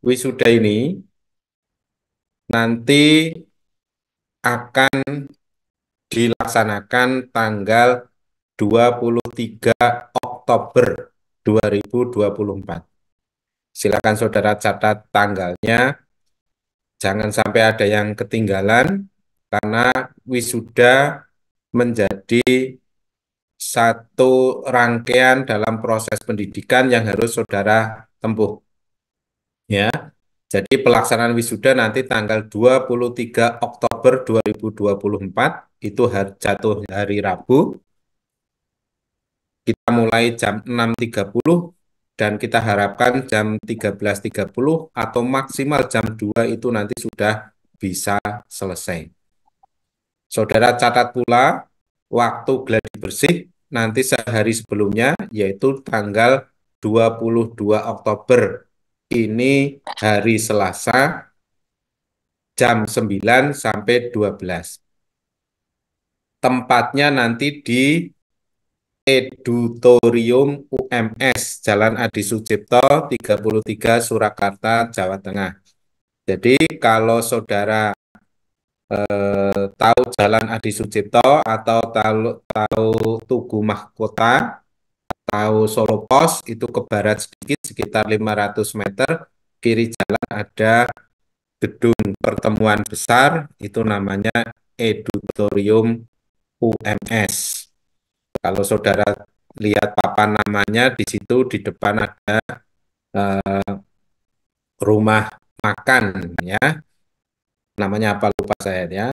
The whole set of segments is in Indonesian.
wisuda ini nanti akan dilaksanakan tanggal 23 Oktober 2024. Silakan saudara catat tanggalnya, jangan sampai ada yang ketinggalan karena wisuda menjadi satu rangkaian dalam proses pendidikan yang harus saudara tempuh. Ya, jadi pelaksanaan wisuda nanti tanggal 23 Oktober 2024 itu jatuh hari Rabu. Kita mulai jam 6.30 dan kita harapkan jam 13.30 atau maksimal jam 2 itu nanti sudah bisa selesai. Saudara catat pula waktu gladi bersih nanti sehari sebelumnya yaitu tanggal 22 Oktober. Ini hari Selasa jam 9 sampai 12. Tempatnya nanti di Edutorium UMS Jalan Adi Sucipto 33 Surakarta, Jawa Tengah. Jadi kalau saudara tahu Jalan Adi Sucipto atau tahu Tugu Mahkota, tahu Solo Pos itu ke barat sedikit sekitar 500 meter, kiri jalan ada gedung pertemuan besar itu namanya Edutorium UMS. Kalau saudara lihat papan namanya di situ di depan ada rumah makan ya, namanya apa lupa saya ya.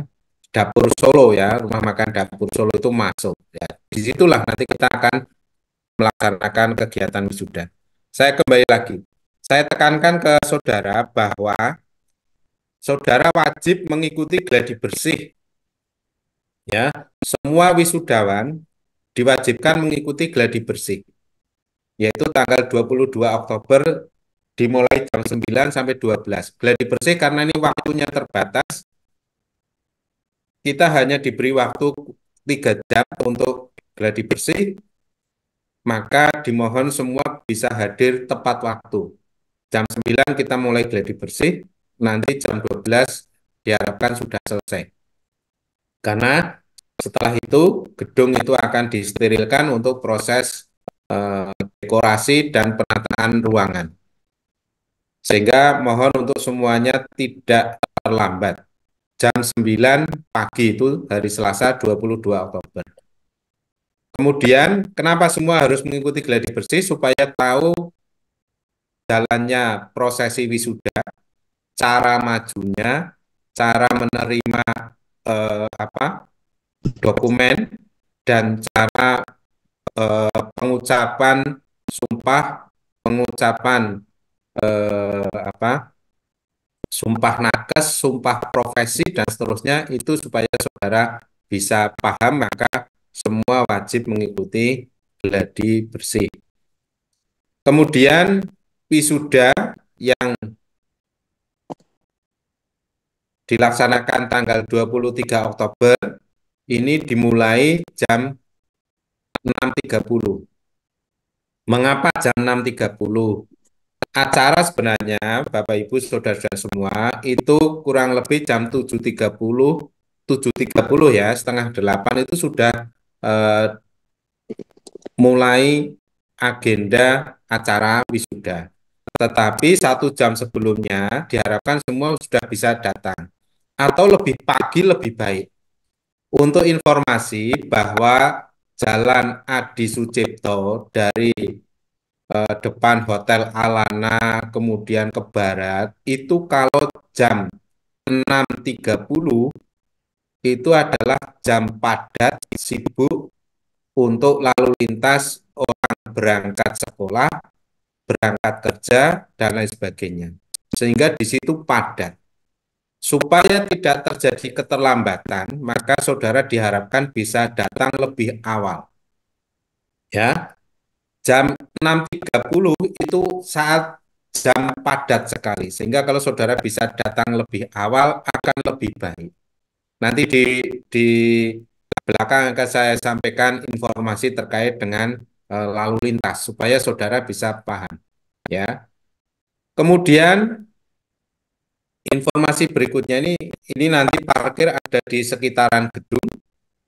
Dapur Solo ya, rumah makan Dapur Solo itu masuk ya. Disitulah nanti kita akan melaksanakan kegiatan wisuda. Saya kembali lagi. Saya tekankan ke saudara bahwa saudara wajib mengikuti gladi bersih ya. Semua wisudawan diwajibkan mengikuti gladi bersih yaitu tanggal 22 Oktober dimulai jam 9 sampai 12. Gladi bersih karena ini waktunya terbatas, kita hanya diberi waktu 3 jam untuk gladi bersih, maka dimohon semua bisa hadir tepat waktu. Jam 9 kita mulai gladi bersih, nanti jam 12 diharapkan sudah selesai. Karena setelah itu gedung itu akan disterilkan untuk proses dekorasi dan penataan ruangan. Sehingga mohon untuk semuanya tidak terlambat. Jam 9 pagi itu hari Selasa 22 Oktober. Kemudian, kenapa semua harus mengikuti gladi bersih? Supaya tahu jalannya prosesi wisuda, cara majunya, cara menerima apa dokumen, dan cara pengucapan sumpah, pengucapan apa sumpah nakes, sumpah profesi, dan seterusnya itu supaya saudara bisa paham, maka semua wajib mengikuti gladi bersih. Kemudian wisuda yang dilaksanakan tanggal 23 Oktober ini dimulai jam 6.30. Mengapa jam 6.30? Acara sebenarnya Bapak Ibu Saudara-saudara semua itu kurang lebih jam 7.30 ya, setengah 8 itu sudah eh, mulai agenda acara wisuda. Tetapi 1 jam sebelumnya diharapkan semua sudah bisa datang. Atau lebih pagi lebih baik. Untuk informasi bahwa Jalan Adi Sucipto dari depan Hotel Alana kemudian ke barat itu kalau jam 6.30 itu adalah jam padat sibuk untuk lalu lintas orang berangkat sekolah, berangkat kerja, dan lain sebagainya. Sehingga di situ padat. Supaya tidak terjadi keterlambatan, maka saudara diharapkan bisa datang lebih awal. Ya, jam 6.30 itu saat jam padat sekali. Sehingga kalau saudara bisa datang lebih awal akan lebih baik. Nanti di belakang akan saya sampaikan informasi terkait dengan lalu lintas supaya saudara bisa paham. Ya. Kemudian Informasi berikutnya ini nanti parkir ada di sekitaran gedung.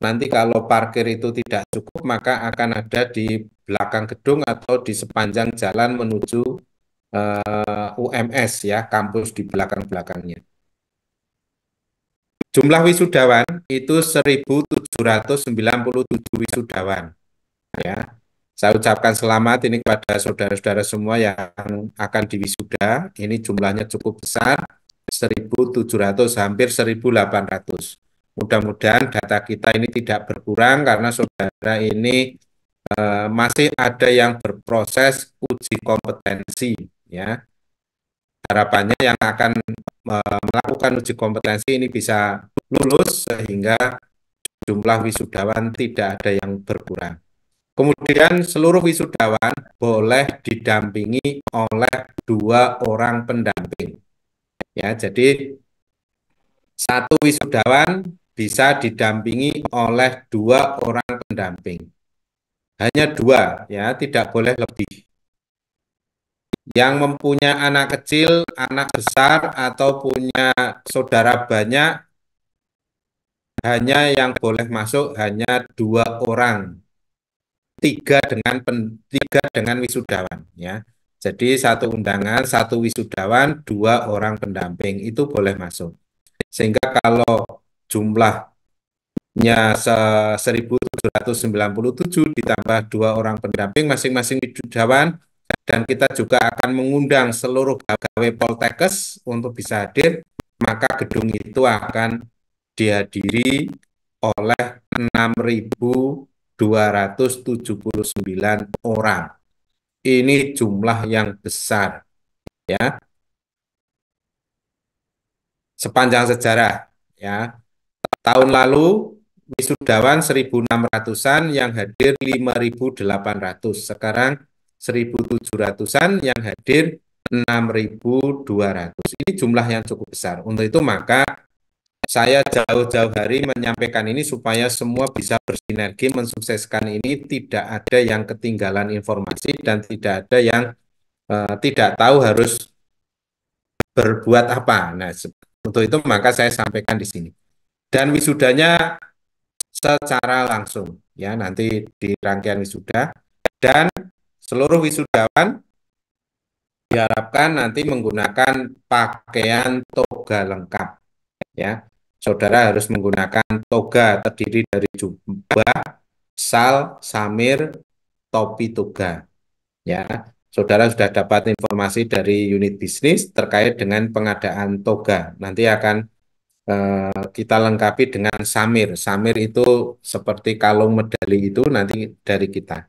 Nanti kalau parkir itu tidak cukup, maka akan ada di belakang gedung atau di sepanjang jalan menuju UMS ya, kampus di belakang-belakangnya. Jumlah wisudawan itu 1.797 wisudawan. Ya, saya ucapkan selamat ini kepada saudara-saudara semua yang akan diwisuda. Ini jumlahnya cukup besar, 1.700 hampir 1.800. Mudah-mudahan data kita ini tidak berkurang karena saudara ini masih ada yang berproses uji kompetensi ya. Harapannya yang akan melakukan uji kompetensi ini bisa lulus sehingga jumlah wisudawan tidak ada yang berkurang. Kemudian seluruh wisudawan boleh didampingi oleh 2 orang pendamping. Ya, jadi satu wisudawan bisa didampingi oleh 2 orang pendamping. Hanya 2 ya, tidak boleh lebih. Yang mempunyai anak kecil, anak besar, atau punya saudara banyak, hanya yang boleh masuk hanya 2 orang. 3 dengan wisudawan ya. Jadi satu undangan, satu wisudawan, 2 orang pendamping itu boleh masuk. Sehingga kalau jumlahnya 1.797 ditambah 2 orang pendamping masing-masing wisudawan, dan kita juga akan mengundang seluruh pegawai Poltekkes untuk bisa hadir, maka gedung itu akan dihadiri oleh 6.279 orang. Ini jumlah yang besar ya. Sepanjang sejarah ya. Tahun lalu wisudawan 1.600-an, yang hadir 5.800. Sekarang 1.700-an, yang hadir 6.200. Ini jumlah yang cukup besar. Untuk itu maka saya jauh-jauh hari menyampaikan ini supaya semua bisa bersinergi mensukseskan ini, tidak ada yang ketinggalan informasi dan tidak ada yang tidak tahu harus berbuat apa. Nah, untuk itu maka saya sampaikan di sini. Dan wisudanya secara langsung ya, nanti di rangkaian wisuda, dan seluruh wisudawan diharapkan nanti menggunakan pakaian toga lengkap ya. Saudara harus menggunakan toga terdiri dari jubah, sal, samir, topi toga ya. Saudara sudah dapat informasi dari unit bisnis terkait dengan pengadaan toga. Nanti akan kita lengkapi dengan samir. Samir itu seperti kalung medali itu nanti dari kita.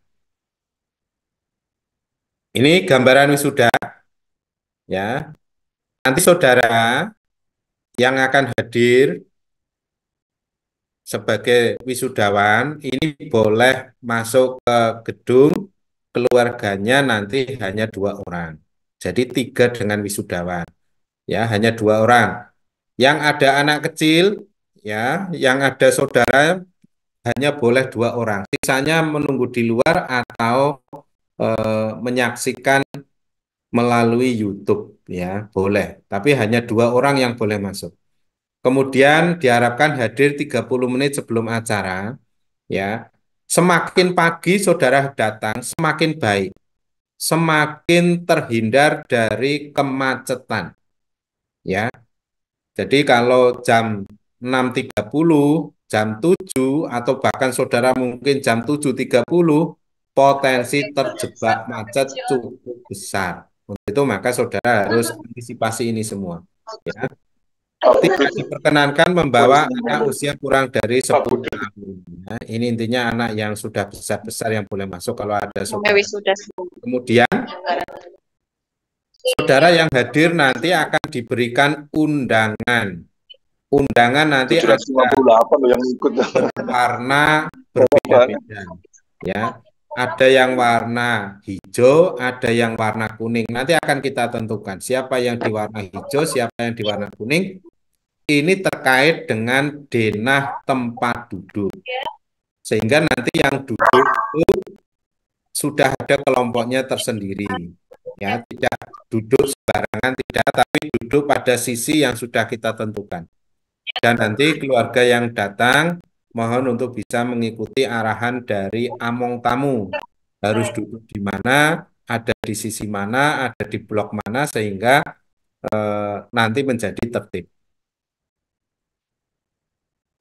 Ini gambaran wisuda ya. Nanti saudara yang akan hadir sebagai wisudawan ini boleh masuk ke gedung, keluarganya nanti hanya 2 orang. Jadi 3 dengan wisudawan ya, hanya 2 orang. Yang ada anak kecil ya, yang ada saudara hanya boleh 2 orang. Sisanya menunggu di luar atau menyaksikan melalui YouTube ya, boleh. Tapi hanya 2 orang yang boleh masuk. Kemudian diharapkan hadir 30 menit sebelum acara ya. Semakin pagi saudara datang, semakin baik. Semakin terhindar dari kemacetan ya. Jadi kalau jam 6.30, jam 7, atau bahkan saudara mungkin jam 7.30, potensi terjebak macet cukup besar. Untuk itu maka saudara harus antisipasi ini semua. Ya. Tidak diperkenankan membawa anak usia kurang dari 10 tahun. Ya. Ini intinya anak yang sudah besar-besar yang boleh masuk kalau ada saudara. Kemudian saudara yang hadir nanti akan diberikan undangan. Undangan nanti ada berwarna berbeda-beda. Ya, ada yang warna hijau, ada yang warna kuning. Nanti akan kita tentukan siapa yang di warna hijau, siapa yang di warna kuning. Ini terkait dengan denah tempat duduk. Sehingga nanti yang duduk itu sudah ada kelompoknya tersendiri. ya, tidak duduk sembarangan, tidak, tapi duduk pada sisi yang sudah kita tentukan. Dan nanti keluarga yang datang mohon untuk bisa mengikuti arahan dari among tamu. Harus duduk di mana, ada di sisi mana, ada di blok mana, sehingga nanti menjadi tertib.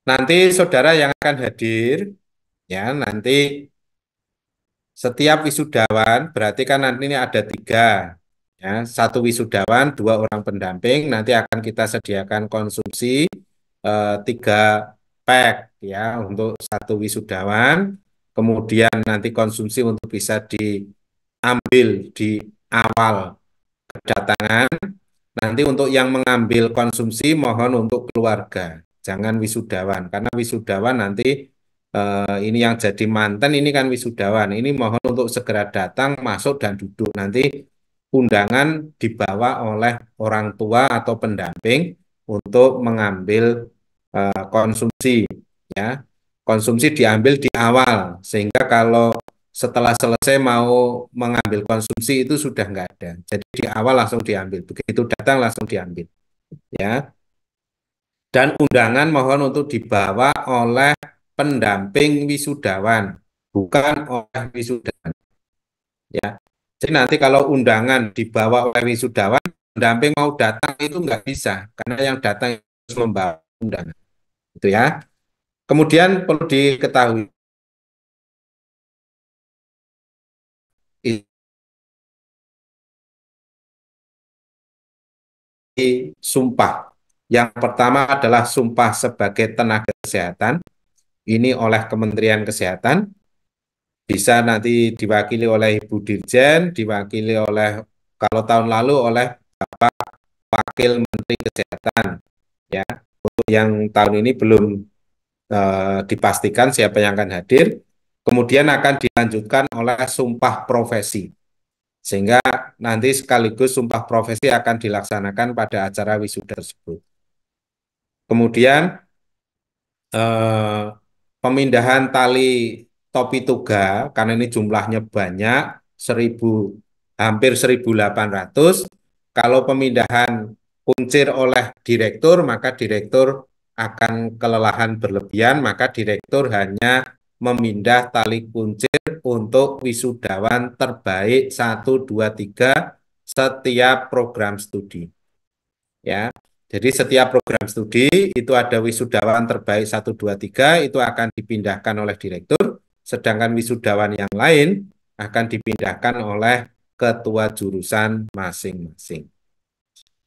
Nanti saudara yang akan hadir, ya nanti setiap wisudawan, berarti kan nanti ini ada tiga, ya, satu wisudawan, dua orang pendamping, nanti akan kita sediakan konsumsi tiga pack, ya, untuk satu wisudawan, kemudian nanti konsumsi untuk bisa diambil di awal kedatangan, nanti untuk yang mengambil konsumsi mohon untuk keluarga, jangan wisudawan, karena wisudawan nanti ini yang jadi mantan ini kan wisudawan. Ini mohon untuk segera datang, masuk dan duduk. Nanti undangan dibawa oleh orang tua atau pendamping untuk mengambil konsumsi, ya. Konsumsi diambil di awal, sehingga kalau setelah selesai mau mengambil konsumsi itu sudah nggak ada. Jadi di awal langsung diambil. Begitu datang langsung diambil, ya. Dan undangan mohon untuk dibawa oleh pendamping wisudawan, bukan oleh wisudawan. Ya. Jadi nanti kalau undangan dibawa oleh wisudawan, pendamping mau datang itu nggak bisa, karena yang datang harus membawa undangan. Itu ya. Kemudian perlu diketahui, sumpah. Yang pertama adalah sumpah sebagai tenaga kesehatan. Ini oleh Kementerian Kesehatan. Bisa nanti diwakili oleh Ibu Dirjen, diwakili oleh, kalau tahun lalu oleh Wakil Menteri Kesehatan. Ya, untuk yang tahun ini belum dipastikan siapa yang akan hadir. Kemudian akan dilanjutkan oleh sumpah profesi. Sehingga nanti sekaligus sumpah profesi akan dilaksanakan pada acara wisuda tersebut. Kemudian pemindahan tali topi toga, karena ini jumlahnya banyak, 1000, hampir 1.800. Kalau pemindahan kuncir oleh direktur, maka direktur akan kelelahan berlebihan, maka direktur hanya memindah tali kuncir untuk wisudawan terbaik 1, 2, 3 setiap program studi. Ya, jadi setiap program studi itu ada wisudawan terbaik 1, 2, 3 itu akan dipindahkan oleh direktur, sedangkan wisudawan yang lain akan dipindahkan oleh ketua jurusan masing-masing.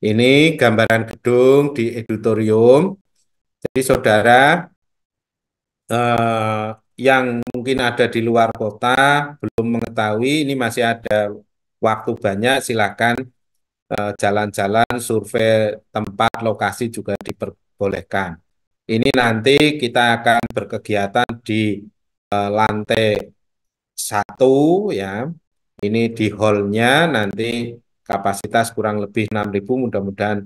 Ini gambaran gedung di editorium. Jadi saudara yang mungkin ada di luar kota belum mengetahui, ini masih ada waktu banyak, silakan jalan-jalan, survei tempat, lokasi juga diperbolehkan. Ini nanti kita akan berkegiatan di lantai 1, ya. Ini di hallnya nanti kapasitas kurang lebih 6.000, mudah-mudahan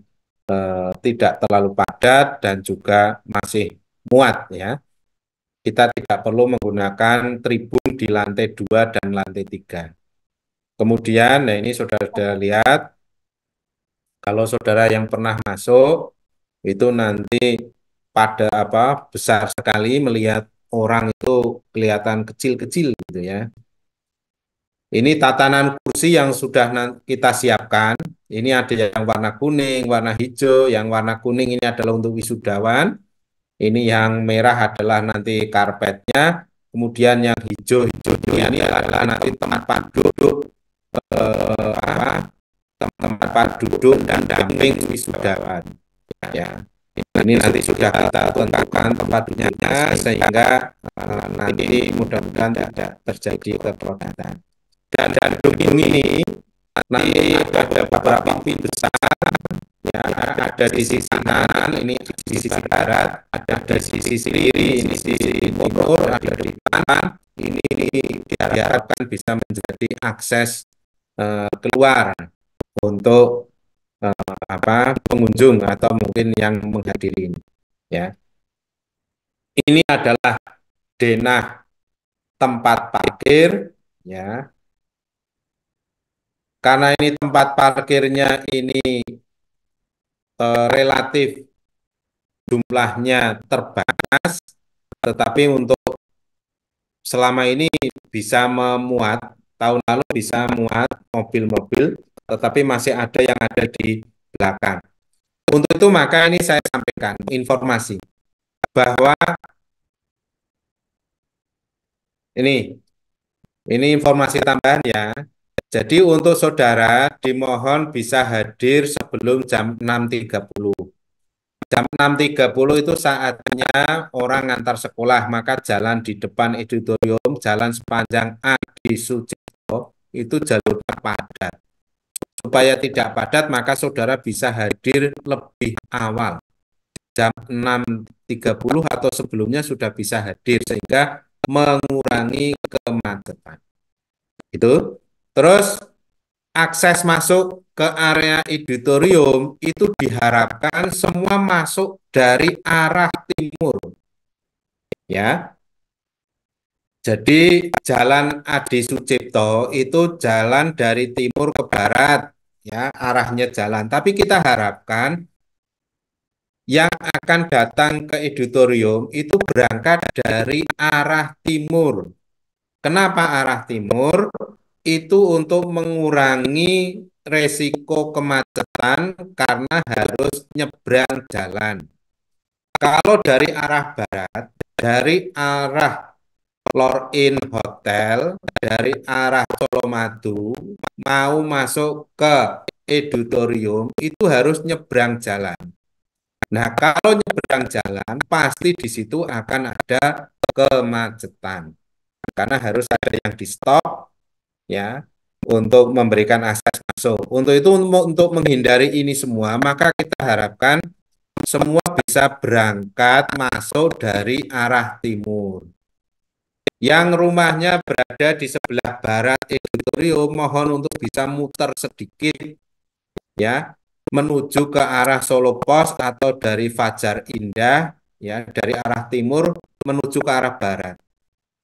tidak terlalu padat dan juga masih muat, ya. Kita tidak perlu menggunakan tribun di lantai 2 dan lantai 3. Kemudian, nah ini saudara sudah lihat, kalau saudara yang pernah masuk, itu nanti pada apa besar sekali melihat orang itu kelihatan kecil-kecil gitu ya. Ini tatanan kursi yang sudah kita siapkan. Ini ada yang warna kuning, warna hijau. Yang warna kuning ini adalah untuk wisudawan. Ini yang merah adalah nanti karpetnya. Kemudian yang hijau-hijau ini adalah nanti tempat duduk, apa, tempat duduk dan damping wisudawan. Ya, ini nanti sudah kita tentukan tempat duduknya sehingga nanti mudah-mudahan tidak terjadi kepadatan. Dan gedung ini nanti ada beberapa pintu besar, ya, ada di sisi kanan, ini di sisi barat, ada di sisi kiri, ini di sisi timur, ada di depan. Ini diharapkan bisa menjadi akses keluar untuk pengunjung atau mungkin yang menghadiri ini, ya. Ini adalah denah tempat parkir, ya. karena ini tempat parkirnya ini relatif jumlahnya terbatas, tetapi untuk selama ini bisa memuat, tahun lalu bisa muat mobil-mobil, tetapi masih ada yang ada di belakang. Untuk itu maka ini saya sampaikan informasi bahwa ini informasi tambahan ya. Jadi untuk saudara dimohon bisa hadir sebelum jam 6.30. Jam 6.30 itu saatnya orang antar sekolah, maka jalan di depan auditorium, jalan sepanjang Adi Sucipto itu jalurnya padat. Supaya tidak padat, maka saudara bisa hadir lebih awal. Jam 6.30 atau sebelumnya sudah bisa hadir, sehingga mengurangi kemacetan. Itu. Terus akses masuk ke area auditorium itu diharapkan semua masuk dari arah timur, ya. Jadi Jalan Adi Sucipto itu jalan dari timur ke barat, ya, arahnya jalan. Tapi kita harapkan yang akan datang ke auditorium itu berangkat dari arah timur. Kenapa arah timur? Itu untuk mengurangi resiko kemacetan karena harus nyebrang jalan. Kalau dari arah barat, dari arah Lorin Hotel, dari arah Colomadu, mau masuk ke auditorium, itu harus nyebrang jalan. Nah, kalau nyebrang jalan, pasti di situ akan ada kemacetan. Karena harus ada yang di stop, ya, untuk memberikan akses masuk. Untuk itu, untuk menghindari ini semua, maka kita harapkan semua bisa berangkat masuk dari arah timur. Yang rumahnya berada di sebelah barat auditorium, mohon untuk bisa muter sedikit, ya, menuju ke arah Solo Pos atau dari Fajar Indah, ya, dari arah timur menuju ke arah barat.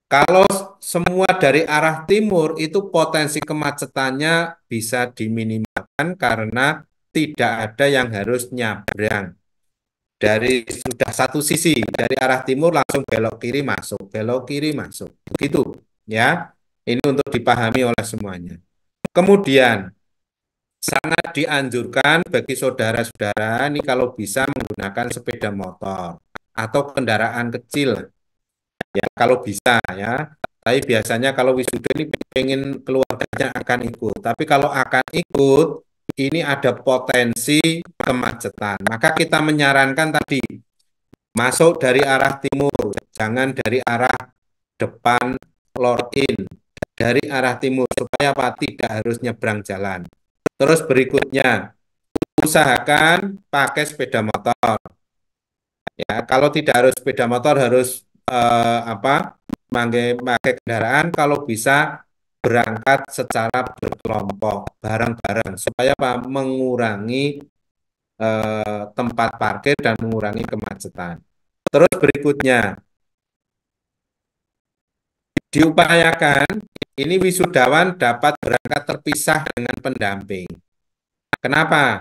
Kalau semua dari arah timur itu potensi kemacetannya bisa diminimalkan karena tidak ada yang harus nyabrang. Dari sudah satu sisi, dari arah timur langsung belok kiri masuk, belok kiri masuk. Begitu, ya. Ini untuk dipahami oleh semuanya. Kemudian, sangat dianjurkan bagi saudara-saudara ini kalau bisa menggunakan sepeda motor atau kendaraan kecil, ya, kalau bisa, ya. Tapi biasanya kalau wisuda ini pengen keluarganya akan ikut. Tapi kalau akan ikut, ini ada potensi kemacetan. Maka kita menyarankan tadi, masuk dari arah timur, jangan dari arah depan Lorin, dari arah timur, supaya apa? Tidak harus nyebrang jalan. Terus berikutnya, usahakan pakai sepeda motor. Ya, kalau tidak harus sepeda motor, harus apa? Pakai kendaraan, kalau bisa berangkat secara berkelompok, bareng-bareng, supaya apa? Mengurangi tempat parkir dan mengurangi kemacetan. Terus berikutnya, diupayakan ini wisudawan dapat berangkat terpisah dengan pendamping. Kenapa?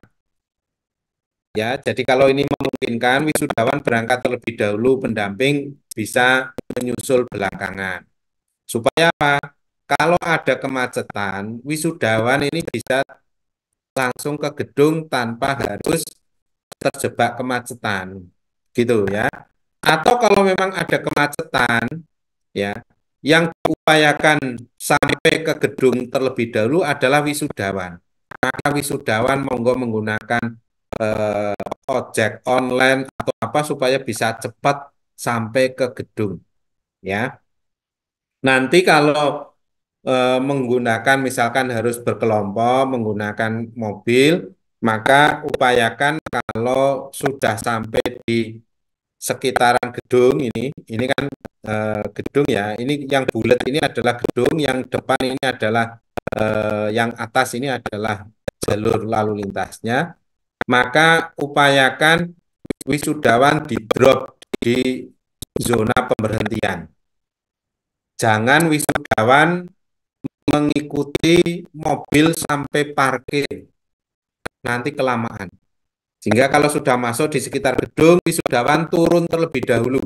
Ya, jadi kalau ini memungkinkan wisudawan berangkat terlebih dahulu, pendamping bisa menyusul belakangan. Supaya apa? Kalau ada kemacetan, wisudawan ini bisa langsung ke gedung tanpa harus terjebak kemacetan. Gitu ya. Atau kalau memang ada kemacetan, ya, yang diupayakan sampai ke gedung terlebih dahulu adalah wisudawan. Maka wisudawan monggo menggunakan ojek online atau apa supaya bisa cepat sampai ke gedung, ya. Nanti kalau menggunakan misalkan harus berkelompok menggunakan mobil, maka upayakan kalau sudah sampai di sekitaran gedung ini kan gedung, ya, ini yang bulat ini adalah gedung, yang depan ini adalah yang atas ini adalah jalur lalu lintasnya, maka upayakan wisudawan di drop di zona pemberhentian. Jangan wisudawan mengikuti mobil sampai parkir, nanti kelamaan. Sehingga kalau sudah masuk di sekitar gedung, wisudawan turun terlebih dahulu.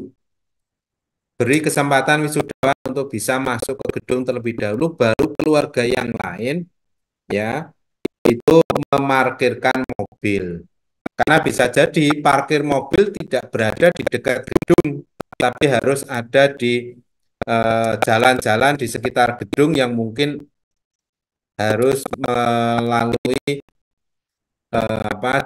Beri kesempatan wisudawan untuk bisa masuk ke gedung terlebih dahulu, baru keluarga yang lain ya itu memarkirkan mobil. Karena bisa jadi parkir mobil tidak berada di dekat gedung, tapi harus ada di jalan-jalan di sekitar gedung yang mungkin harus melalui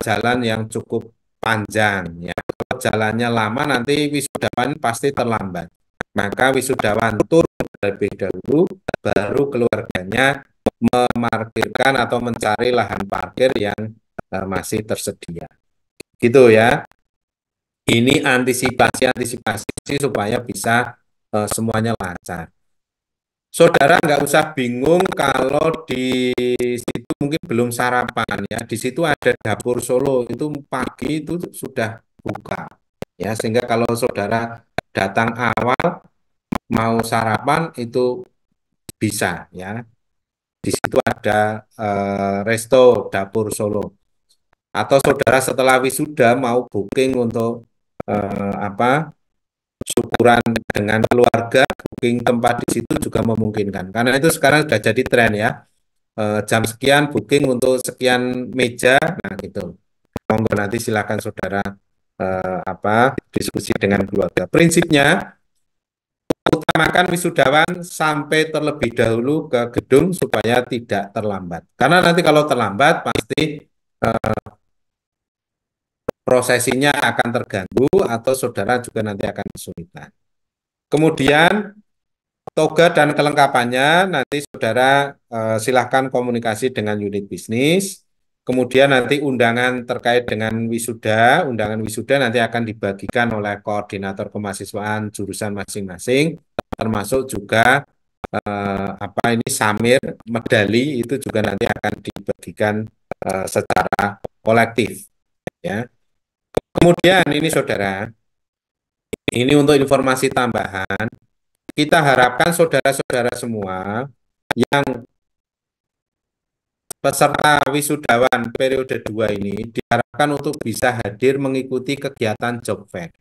jalan yang cukup panjang ya. Kalau jalannya lama nanti wisudawan pasti terlambat. Maka wisudawan turun terlebih dahulu, baru keluarganya memarkirkan atau mencari lahan parkir yang masih tersedia. Gitu ya. Ini antisipasi supaya bisa semuanya lancar. Saudara nggak usah bingung kalau di situ mungkin belum sarapan ya. Di situ ada dapur Solo itu pagi itu sudah buka ya. Sehingga kalau saudara datang awal mau sarapan itu bisa ya. Di situ ada resto dapur Solo. Atau saudara setelah wisuda mau booking untuk syukuran dengan keluarga, booking tempat di situ juga memungkinkan. Karena itu sekarang sudah jadi tren ya. Jam sekian booking untuk sekian meja, nah gitu. Monggo nanti silakan saudara diskusi dengan keluarga. Prinsipnya utamakan wisudawan sampai terlebih dahulu ke gedung supaya tidak terlambat. Karena nanti kalau terlambat pasti prosesinya akan terganggu atau saudara juga nanti akan kesulitan. Kemudian toga dan kelengkapannya nanti saudara silahkan komunikasi dengan unit bisnis. Kemudian nanti undangan terkait dengan undangan wisuda nanti akan dibagikan oleh koordinator kemahasiswaan jurusan masing-masing, termasuk juga ini samir, medali itu juga nanti akan dibagikan secara kolektif. Ya. Kemudian ini saudara, ini untuk informasi tambahan. Kita harapkan saudara-saudara semua yang peserta wisudawan periode 2 ini diharapkan untuk bisa hadir mengikuti kegiatan job fair.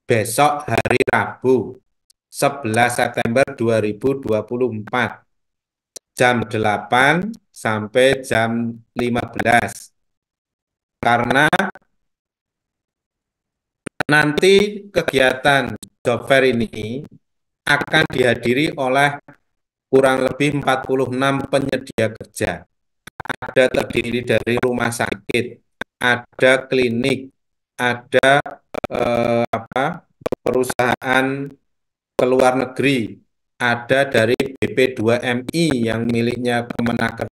Besok hari Rabu, 11 September 2024, jam 8 sampai jam 15. Karena nanti kegiatan job fair ini akan dihadiri oleh kurang lebih 46 penyedia kerja. Ada terdiri dari rumah sakit, ada klinik, ada perusahaan ke luar negeri, ada dari BP2MI yang miliknya Kemenaker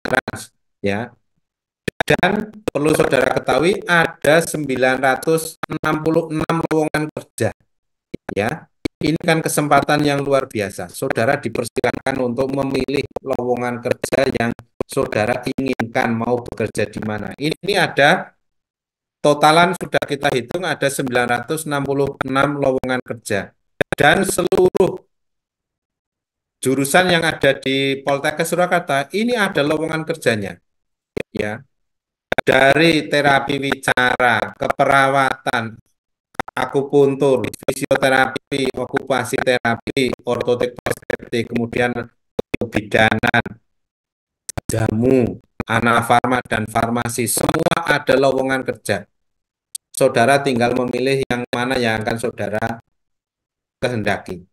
Trans, ya. Dan perlu saudara ketahui ada 966 lowongan kerja, ya. Ini kan kesempatan yang luar biasa. Saudara dipersilakan untuk memilih lowongan kerja yang saudara inginkan mau bekerja di mana. Ini ada totalan sudah kita hitung ada 966 lowongan kerja. Dan seluruh jurusan yang ada di Poltekkes Surakarta ini ada lowongan kerjanya. Ya. Dari terapi wicara, keperawatan, akupuntur, fisioterapi, okupasi terapi, ortotik estetik, kemudian kebidanan, jamu, anafarma, dan farmasi, semua ada lowongan kerja. Saudara tinggal memilih yang mana yang akan saudara kehendaki.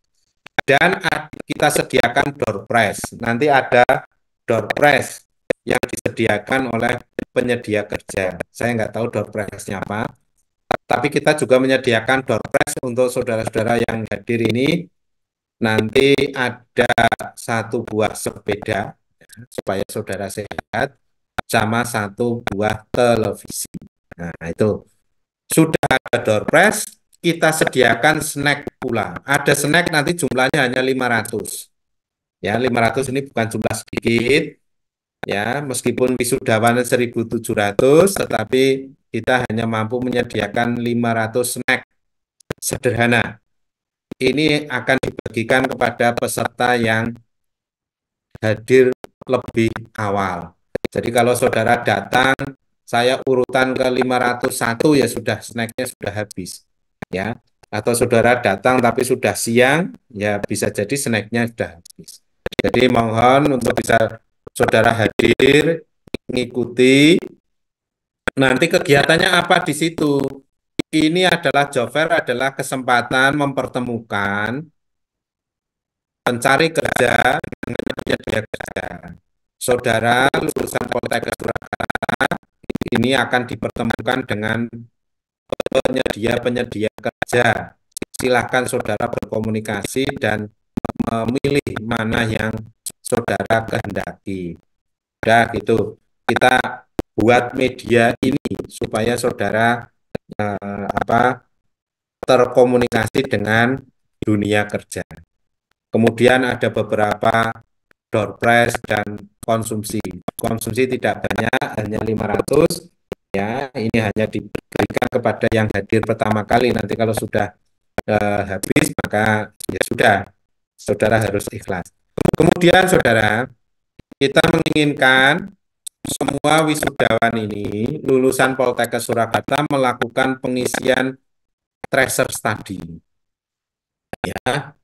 Dan kita sediakan door prize. Nanti ada door prize yang disediakan oleh penyedia kerja. Saya nggak tahu door prize-nya apa. Tapi kita juga menyediakan door prize untuk saudara-saudara yang hadir ini. Nanti ada satu buah sepeda supaya saudara sehat, sama satu buah televisi. Nah, itu sudah ada door prize, kita sediakan snack pula. Ada snack nanti jumlahnya hanya 500. Ya, 500 ini bukan jumlah sedikit. Ya, meskipun wisudawan 1.700, tetapi kita hanya mampu menyediakan 500 snack sederhana. Ini akan dibagikan kepada peserta yang hadir lebih awal. Jadi kalau saudara datang, saya urutan ke 501 ya sudah snacknya sudah habis. Ya. Atau saudara datang tapi sudah siang, ya bisa jadi snacknya sudah habis. Jadi mohon untuk bisa saudara hadir, mengikuti. Nanti kegiatannya apa di situ? Ini adalah job fair adalah kesempatan mempertemukan pencari kerja dengan penyedia kerja. Saudara lulusan Poltekkes Surakarta ini akan dipertemukan dengan penyedia-penyedia kerja. Silahkan saudara berkomunikasi dan memilih mana yang saudara kehendaki. Udah gitu. Kita buat media ini supaya saudara terkomunikasi dengan dunia kerja. Kemudian ada beberapa door prize dan konsumsi. Konsumsi tidak banyak, hanya 500. Ya, ini hanya diberikan kepada yang hadir pertama kali. Nanti kalau sudah habis, maka ya sudah, saudara harus ikhlas. Kemudian, saudara, kita menginginkan semua wisudawan ini, lulusan Poltekkes Surakarta, melakukan pengisian tracer study. Ya,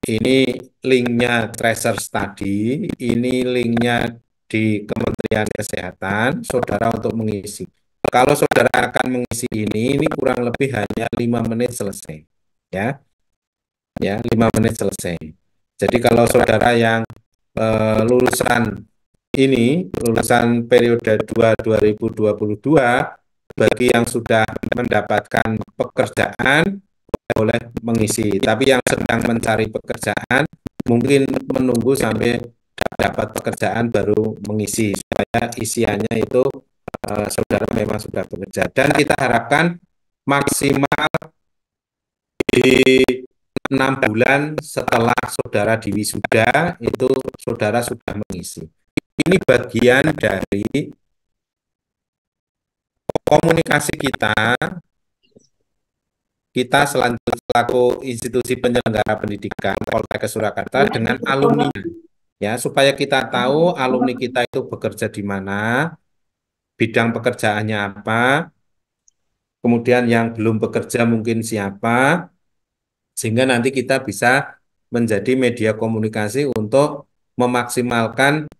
ini linknya tracer study, ini linknya di Kementerian Kesehatan, saudara untuk mengisi. Kalau saudara akan mengisi ini kurang lebih hanya 5 menit selesai. Ya, 5 menit selesai. Jadi kalau saudara yang lulusan lulusan periode 2 2022, bagi yang sudah mendapatkan pekerjaan, boleh mengisi. Tapi yang sedang mencari pekerjaan, mungkin menunggu sampai dapat pekerjaan baru mengisi, supaya isiannya itu saudara memang sudah bekerja. Dan kita harapkan maksimal di 6 bulan setelah saudara diwisuda, itu saudara sudah mengisi. Ini bagian dari komunikasi kita selaku institusi penyelenggara pendidikan Poltekkes Surakarta dengan alumni, ya, supaya kita tahu alumni kita itu bekerja di mana, bidang pekerjaannya apa, kemudian yang belum bekerja mungkin siapa, sehingga nanti kita bisa menjadi media komunikasi untuk memaksimalkan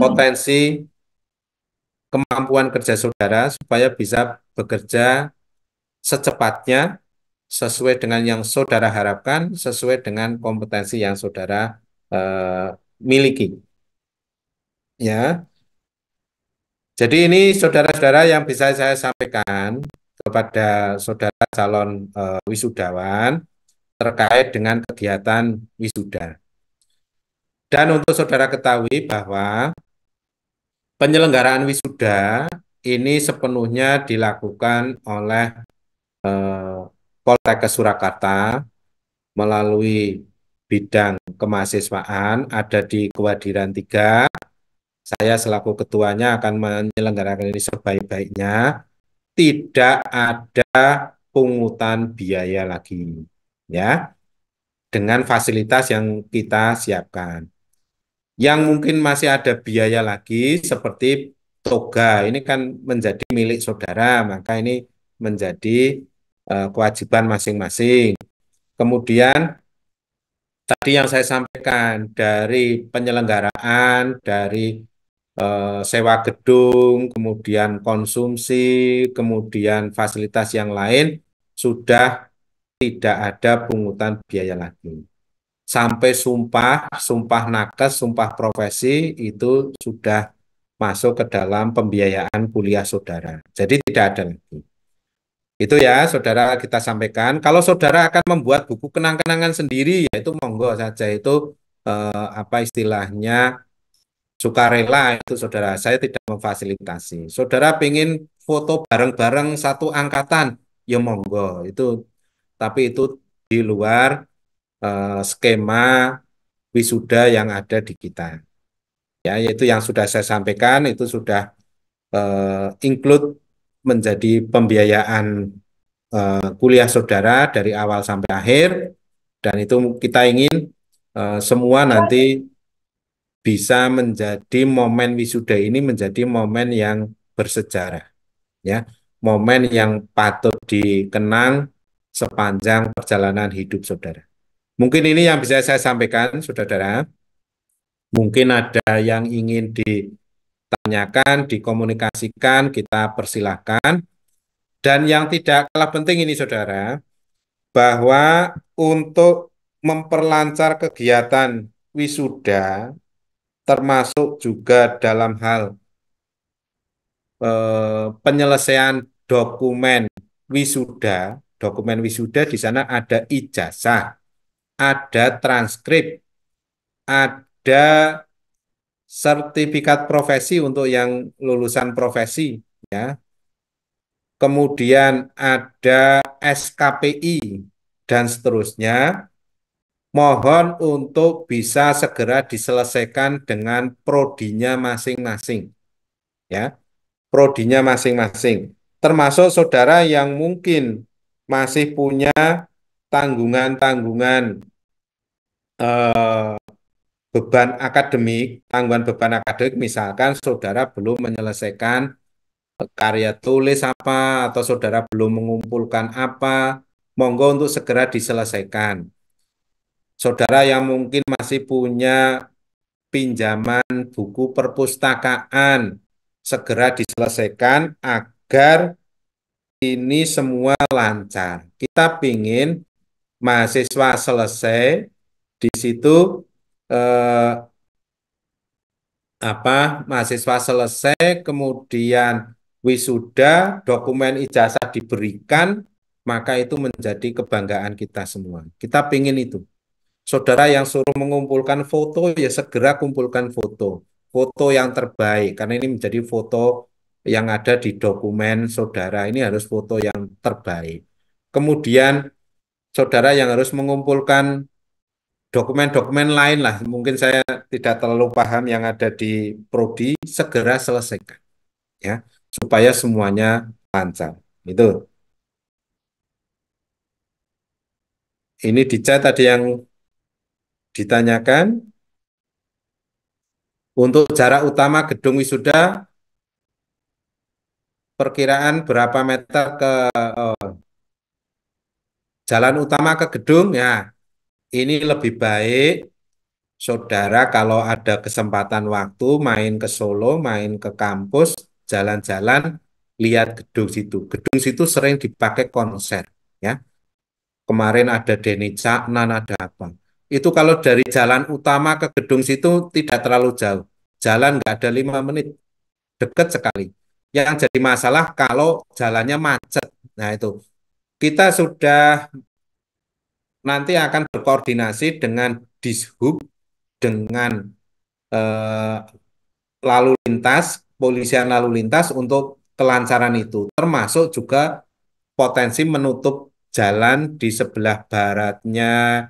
potensi kemampuan kerja saudara supaya bisa bekerja secepatnya sesuai dengan yang saudara harapkan, sesuai dengan kompetensi yang saudara miliki. Ya, jadi ini saudara-saudara yang bisa saya sampaikan kepada saudara calon wisudawan terkait dengan kegiatan wisuda. Dan untuk saudara ketahui bahwa penyelenggaraan wisuda ini sepenuhnya dilakukan oleh Poltekkes Surakarta melalui bidang kemahasiswaan, ada di Kewadiran 3. Saya selaku ketuanya akan menyelenggarakan ini sebaik-baiknya. Tidak ada pungutan biaya lagi, ya, dengan fasilitas yang kita siapkan. Yang mungkin masih ada biaya lagi seperti toga, ini kan menjadi milik saudara, maka ini menjadi kewajiban masing-masing. Kemudian tadi yang saya sampaikan dari penyelenggaraan, dari sewa gedung, kemudian konsumsi, kemudian fasilitas yang lain sudah tidak ada pungutan biaya lagi. Sampai sumpah nakes, sumpah profesi itu sudah masuk ke dalam pembiayaan kuliah saudara. Jadi tidak ada lagi. Itu ya, saudara kita sampaikan. Kalau saudara akan membuat buku kenang-kenangan sendiri, ya itu monggo saja. Itu apa istilahnya sukarela itu saudara. Saya tidak memfasilitasi. Saudara ingin foto bareng-bareng satu angkatan, ya monggo. Itu, tapi itu di luar skema wisuda yang ada di kita. Ya, yaitu yang sudah saya sampaikan itu sudah include menjadi pembiayaan kuliah saudara dari awal sampai akhir, dan itu kita ingin semua nanti bisa menjadi momen wisuda ini menjadi momen yang bersejarah, ya, momen yang patut dikenang sepanjang perjalanan hidup saudara. Mungkin ini yang bisa saya sampaikan, saudara. Mungkin ada yang ingin ditanyakan, dikomunikasikan, kita persilahkan. Dan yang tidak kalah penting ini, saudara, bahwa untuk memperlancar kegiatan wisuda, termasuk juga dalam hal penyelesaian dokumen dokumen wisuda di sana ada ijazah, ada transkrip, ada sertifikat profesi untuk yang lulusan profesi, ya. Kemudian ada SKPI dan seterusnya. Mohon untuk bisa segera diselesaikan dengan prodinya masing-masing, ya. Prodinya masing-masing. Termasuk saudara yang mungkin masih punya tanggungan-tanggungan eh, tanggungan beban akademik, misalkan saudara belum menyelesaikan karya tulis apa, atau saudara belum mengumpulkan apa, monggo untuk segera diselesaikan. Saudara yang mungkin masih punya pinjaman buku perpustakaan, segera diselesaikan agar ini semua lancar. Kita pingin mahasiswa selesai, di situ eh, mahasiswa selesai, kemudian wisuda, dokumen ijazah diberikan, maka itu menjadi kebanggaan kita semua. Kita pingin itu. Saudara yang suruh mengumpulkan foto, ya segera kumpulkan foto. Foto yang terbaik, karena ini menjadi foto yang ada di dokumen saudara. Ini harus foto yang terbaik. Kemudian, saudara yang harus mengumpulkan dokumen-dokumen lain lah. Mungkin saya tidak terlalu paham yang ada di Prodi, segera selesaikan, ya, supaya semuanya lancar. Itu. Ini di chat tadi yang ditanyakan. Untuk jarak utama gedung wisuda, perkiraan berapa meter ke jalan utama ke gedung, ya. Ini lebih baik saudara kalau ada kesempatan waktu main ke Solo, main ke kampus, jalan-jalan, lihat gedung situ. Gedung situ sering dipakai konser, ya. Kemarin ada Denny Caknan, ada apa. Itu kalau dari jalan utama ke gedung situ tidak terlalu jauh. Jalan nggak ada 5 menit, dekat sekali. Yang jadi masalah kalau jalannya macet. Nah itu, kita sudah nanti akan berkoordinasi dengan Dishub, dengan eh, lalu lintas, polisian lalu lintas untuk kelancaran itu. Termasuk juga potensi menutup jalan di sebelah baratnya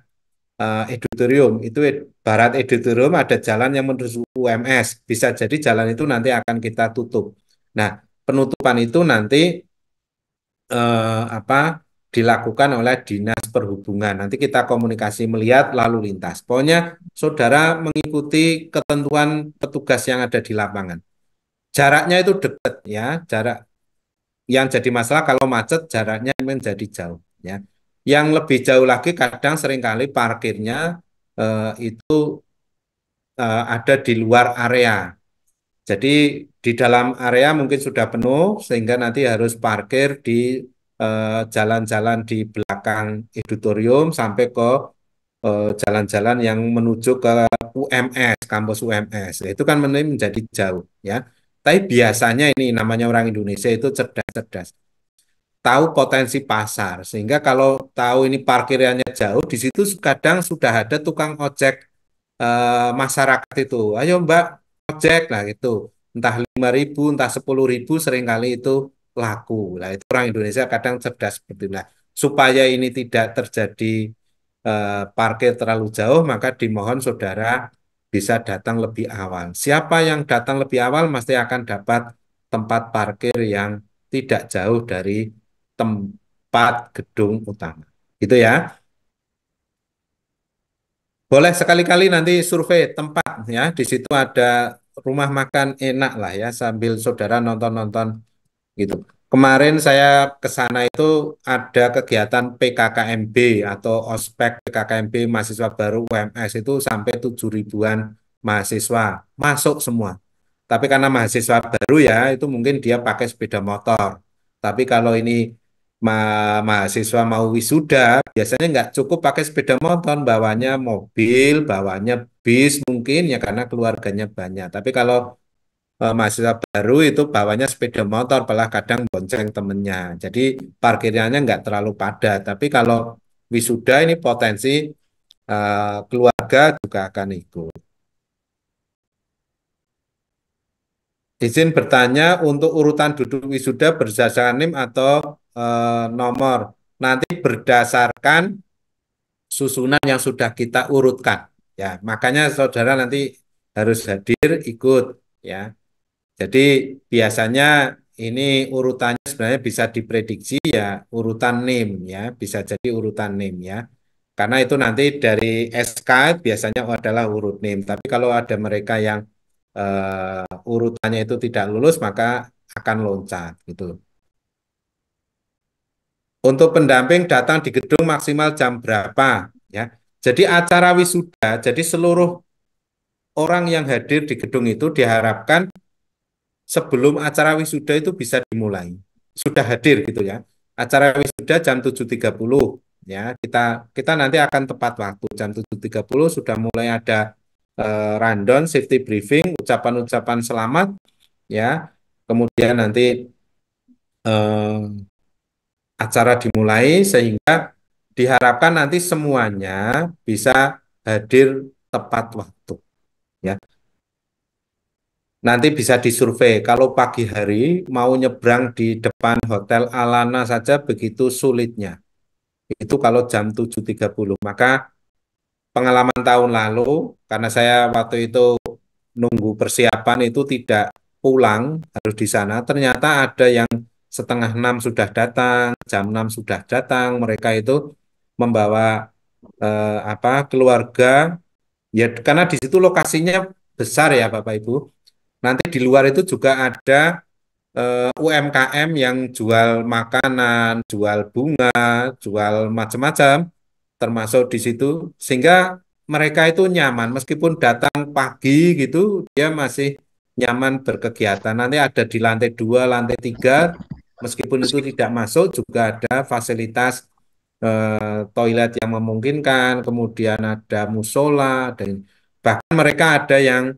Edutorium. Itu barat Edutorium ada jalan yang menuju UMS. Bisa jadi jalan itu nanti akan kita tutup. Nah, penutupan itu nanti apa dilakukan oleh Dinas Perhubungan. Nanti kita komunikasi melihat lalu lintas. Pokoknya saudara mengikuti ketentuan petugas yang ada di lapangan. Jaraknya itu dekat, ya. Jarak yang jadi masalah kalau macet jaraknya menjadi jauh, ya. Yang lebih jauh lagi kadang seringkali parkirnya itu ada di luar area. Jadi di dalam area mungkin sudah penuh sehingga nanti harus parkir di jalan-jalan di belakang edutorium sampai ke jalan-jalan yang menuju ke UMS, kampus UMS. Itu kan menjadi jauh, ya. Tapi biasanya ini namanya orang Indonesia itu cerdas-cerdas, tahu potensi pasar. Sehingga kalau tahu ini parkirannya jauh, di situ kadang sudah ada tukang ojek masyarakat itu. Ayo Mbak, ojek lah itu. Entah 5.000, entah 10.000, seringkali itu laku. Nah, itu orang Indonesia kadang cerdas seperti itu. Nah, supaya ini tidak terjadi parkir terlalu jauh, maka dimohon saudara bisa datang lebih awal. Siapa yang datang lebih awal pasti akan dapat tempat parkir yang tidak jauh dari tempat gedung utama. Gitu ya. Boleh sekali-kali nanti survei tempat ya. Di situ ada rumah makan enak lah ya sambil saudara nonton-nonton gitu. Kemarin saya ke sana itu ada kegiatan PKKMB atau ospek PKKMB mahasiswa baru UMS itu sampai 7 ribuan mahasiswa masuk semua. Tapi karena mahasiswa baru ya itu mungkin dia pakai sepeda motor. Tapi kalau ini mahasiswa mau wisuda biasanya nggak cukup pakai sepeda motor, bawanya mobil, bawanya bis mungkin ya karena keluarganya banyak. Tapi kalau mahasiswa baru itu bawanya sepeda motor, malah kadang bonceng temennya. Jadi parkirnya nggak terlalu padat. Tapi kalau wisuda ini potensi keluarga juga akan ikut. Izin bertanya untuk urutan duduk wisuda berdasarkan NIM atau nomor. Nanti berdasarkan susunan yang sudah kita urutkan. Ya, makanya saudara nanti harus hadir ikut. Ya. Jadi biasanya ini urutannya sebenarnya bisa diprediksi ya urutan NIM ya, bisa jadi urutan NIM ya. Karena itu nanti dari SK biasanya adalah urut NIM. Tapi kalau ada mereka yang urutannya itu tidak lulus maka akan loncat gitu. Untuk pendamping datang di gedung maksimal jam berapa ya. Jadi acara wisuda, jadi seluruh orang yang hadir di gedung itu diharapkan sebelum acara wisuda itu bisa dimulai. Sudah hadir gitu ya. Acara wisuda jam 7.30 ya. Kita kita nanti akan tepat waktu jam 7.30 sudah mulai ada rundown safety briefing, ucapan-ucapan selamat ya. Kemudian nanti acara dimulai sehingga diharapkan nanti semuanya bisa hadir tepat waktu ya. Nanti bisa disurvei. Kalau pagi hari mau nyebrang di depan Hotel Alana saja begitu sulitnya. Itu kalau jam 7.30. Maka pengalaman tahun lalu, karena saya waktu itu nunggu persiapan itu tidak pulang, harus di sana. Ternyata ada yang setengah 6 sudah datang, jam 6 sudah datang. Mereka itu membawa keluarga. Ya, karena di situ lokasinya besar ya Bapak Ibu. Nanti di luar itu juga ada UMKM yang jual makanan, jual bunga, jual macam-macam, termasuk di situ, sehingga mereka itu nyaman meskipun datang pagi gitu, dia masih nyaman berkegiatan. Nanti ada di lantai 2, lantai 3, meskipun itu tidak masuk juga ada fasilitas toilet yang memungkinkan, kemudian ada musola, dan bahkan mereka ada yang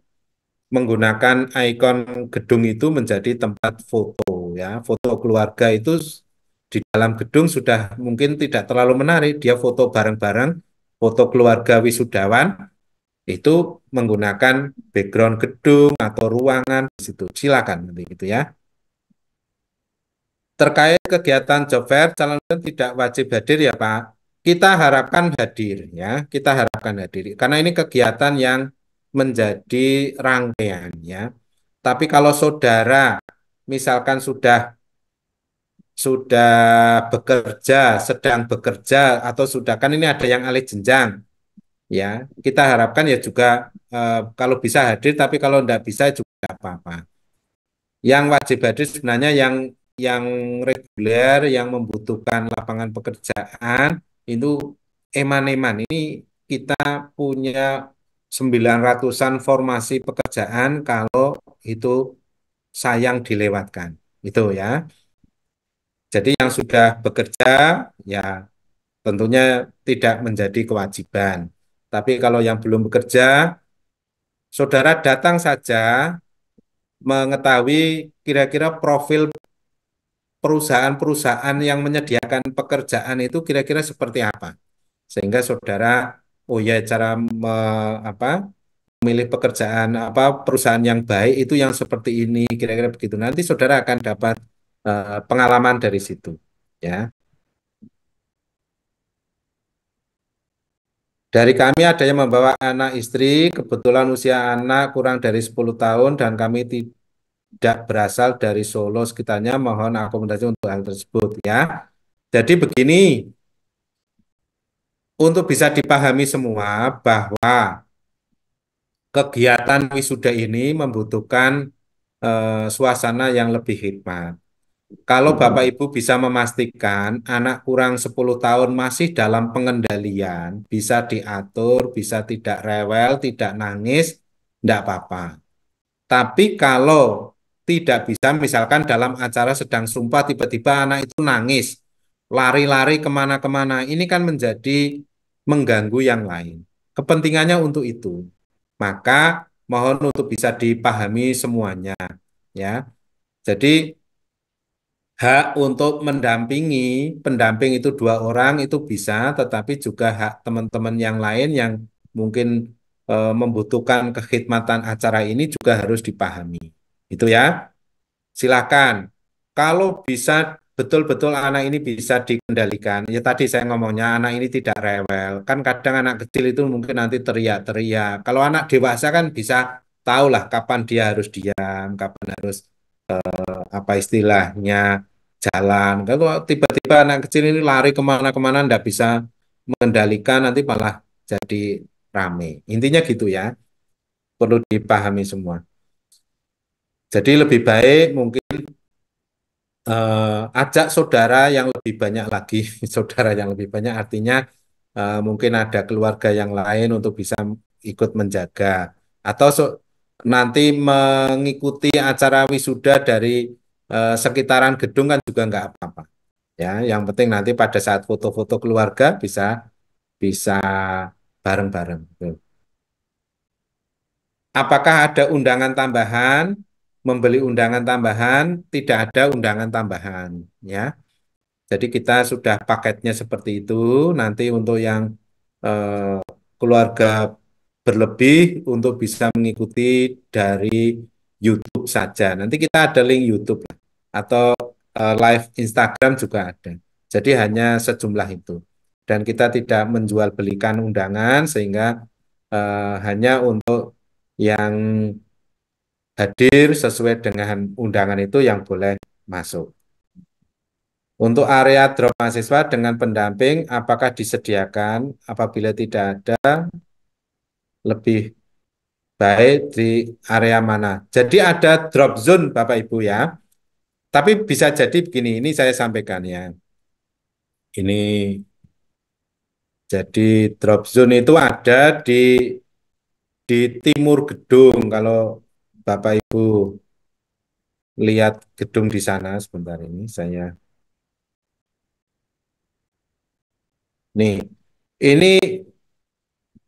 menggunakan ikon gedung itu menjadi tempat foto ya. Foto keluarga itu di dalam gedung sudah mungkin tidak terlalu menarik. Dia foto bareng-bareng, foto keluarga wisudawan itu menggunakan background gedung atau ruangan di situ. Silakan nanti gitu ya. Terkait kegiatan job fair, calon tidak wajib hadir ya Pak. Kita harapkan hadir ya, kita harapkan hadir. Karena ini kegiatan yang menjadi rangkaian ya. Tapi kalau saudara misalkan sudah bekerja, sedang bekerja atau sudah kan ini ada yang alih jenjang ya. Kita harapkan ya juga kalau bisa hadir tapi kalau tidak bisa juga tidak apa-apa. Yang wajib hadir sebenarnya yang reguler yang membutuhkan lapangan pekerjaan itu eman-eman. Ini kita punya 900-an formasi pekerjaan kalau itu sayang dilewatkan. Itu ya. Jadi yang sudah bekerja ya tentunya tidak menjadi kewajiban. Tapi kalau yang belum bekerja, saudara datang saja mengetahui kira-kira profil perusahaan-perusahaan yang menyediakan pekerjaan itu kira-kira seperti apa. Sehingga saudara, oh ya cara apa memilih pekerjaan apa perusahaan yang baik itu yang seperti ini kira-kira begitu. Nanti saudara akan dapat pengalaman dari situ. Ya. Dari kami ada yang membawa anak istri, kebetulan usia anak kurang dari 10 tahun dan kami tidak berasal dari Solo sekitarnya, mohon akomodasi untuk hal tersebut ya. Jadi begini, untuk bisa dipahami semua bahwa kegiatan wisuda ini membutuhkan suasana yang lebih hikmat. Kalau Bapak Ibu bisa memastikan anak kurang 10 tahun masih dalam pengendalian, bisa diatur, bisa tidak rewel, tidak nangis, tidak apa-apa. Tapi kalau tidak bisa, misalkan dalam acara sedang sumpah, tiba-tiba anak itu nangis, lari-lari kemana-kemana, ini kan menjadi mengganggu yang lain. Kepentingannya untuk itu. Maka mohon untuk bisa dipahami semuanya, ya. Jadi hak untuk mendampingi, pendamping itu dua orang itu bisa, tetapi juga hak teman-teman yang lain yang mungkin membutuhkan kekhidmatan acara ini juga harus dipahami. Itu ya. Silakan. Kalau bisa betul-betul anak ini bisa dikendalikan. Ya tadi saya ngomongnya anak ini tidak rewel. Kan kadang anak kecil itu mungkin nanti teriak-teriak. Kalau anak dewasa kan bisa tahulah kapan dia harus diam, kapan harus apa istilahnya jalan. Kalau tiba-tiba anak kecil ini lari kemana-kemana ndak bisa mengendalikan nanti malah jadi rame. Intinya gitu ya, perlu dipahami semua. Jadi lebih baik mungkin ajak saudara yang lebih banyak lagi, saudara yang lebih banyak artinya mungkin ada keluarga yang lain untuk bisa ikut menjaga atau nanti mengikuti acara wisuda dari sekitaran gedung kan juga nggak apa-apa. Ya, yang penting nanti pada saat foto-foto keluarga bisa bisa bareng-bareng. Tuh. Apakah ada undangan tambahan? Membeli undangan tambahan? Tidak ada undangan tambahan, ya. Jadi kita sudah paketnya seperti itu. Nanti untuk yang eh, keluarga berlebih untuk bisa mengikuti dari YouTube saja. Nanti kita ada link YouTube lah. Atau live Instagram juga ada. Jadi hanya sejumlah itu. Dan kita tidak menjual belikan undangan sehingga hanya untuk yang hadir sesuai dengan undangan itu yang boleh masuk. Untuk area drop mahasiswa dengan pendamping, apakah disediakan? Apabila tidak ada, lebih baik di area mana? Jadi ada drop zone, Bapak Ibu ya. Tapi bisa jadi begini, ini saya sampaikan ya. Ini jadi drop zone itu ada di timur gedung. Kalau Bapak Ibu lihat gedung di sana sebentar ini saya. Nih,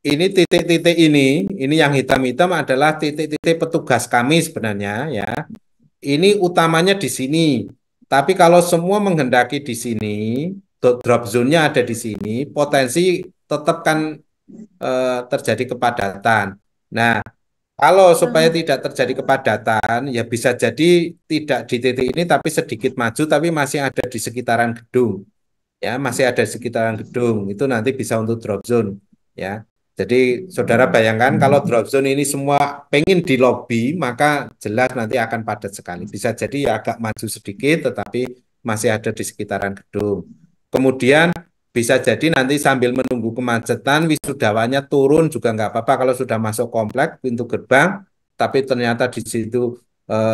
ini titik-titik ini yang hitam-hitam adalah titik-titik petugas kami sebenarnya ya. Ini utamanya di sini. Tapi kalau semua menghendaki di sini, drop zone-nya ada di sini, potensi tetap kan terjadi kepadatan. Nah, kalau supaya tidak terjadi kepadatan, ya bisa jadi tidak di titik ini tapi sedikit maju, tapi masih ada di sekitaran gedung ya masih ada di sekitaran gedung itu nanti bisa untuk drop zone ya. Jadi saudara bayangkan kalau drop zone ini semua pengen di lobby maka jelas nanti akan padat sekali. Bisa jadi ya agak maju sedikit tetapi masih ada di sekitaran gedung. Kemudian bisa jadi nanti sambil menunggu kemacetan wisudawanya turun juga nggak apa-apa kalau sudah masuk komplek pintu gerbang tapi ternyata di situ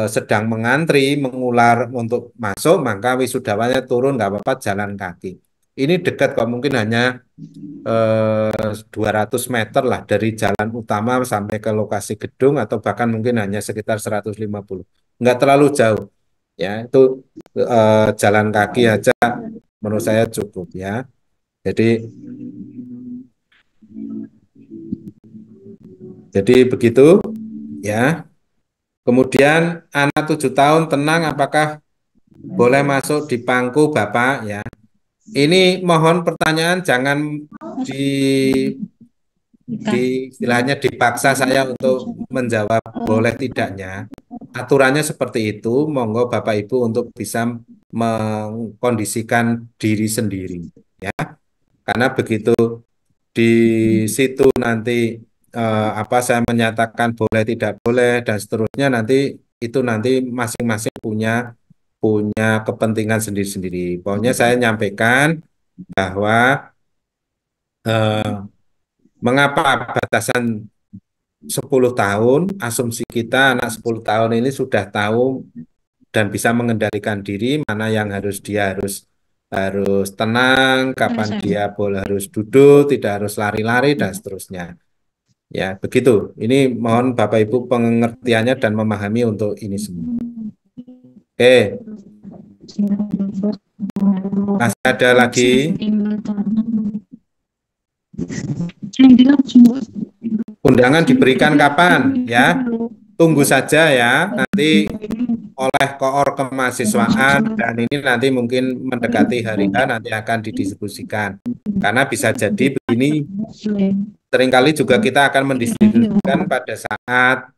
sedang mengantri mengular untuk masuk maka wisudawanya turun nggak apa-apa jalan kaki. Ini dekat kok mungkin hanya 200 meter lah dari jalan utama sampai ke lokasi gedung atau bahkan mungkin hanya sekitar 150. Nggak terlalu jauh. Ya, itu jalan kaki aja menurut saya cukup ya. Jadi begitu ya. Kemudian anak 7 tahun tenang apakah boleh masuk di pangku Bapak ya. Ini mohon pertanyaan jangan di istilahnya dipaksa saya untuk menjawab boleh tidaknya. Aturannya seperti itu, monggo Bapak Ibu untuk bisa mengkondisikan diri sendiri. Ya, karena begitu di situ nanti apa saya menyatakan boleh tidak boleh dan seterusnya nanti itu nanti masing-masing punya punya kepentingan sendiri-sendiri. Pokoknya saya nyampaikan bahwa Eh, Mengapa batasan 10 tahun? Asumsi kita anak 10 tahun ini sudah tahu dan bisa mengendalikan diri, mana yang harus dia harus harus tenang, kapan dia boleh harus duduk, tidak harus lari-lari dan seterusnya. Ya, begitu. Ini mohon Bapak Ibu pengertiannya dan memahami untuk ini semua. Oke, masih ada lagi. Undangan diberikan kapan? Ya, tunggu saja ya. Nanti oleh koor kemahasiswaan dan ini nanti mungkin mendekati hari H nanti akan didiskusikan. Karena bisa jadi begini, seringkali juga kita akan mendistribusikan pada saat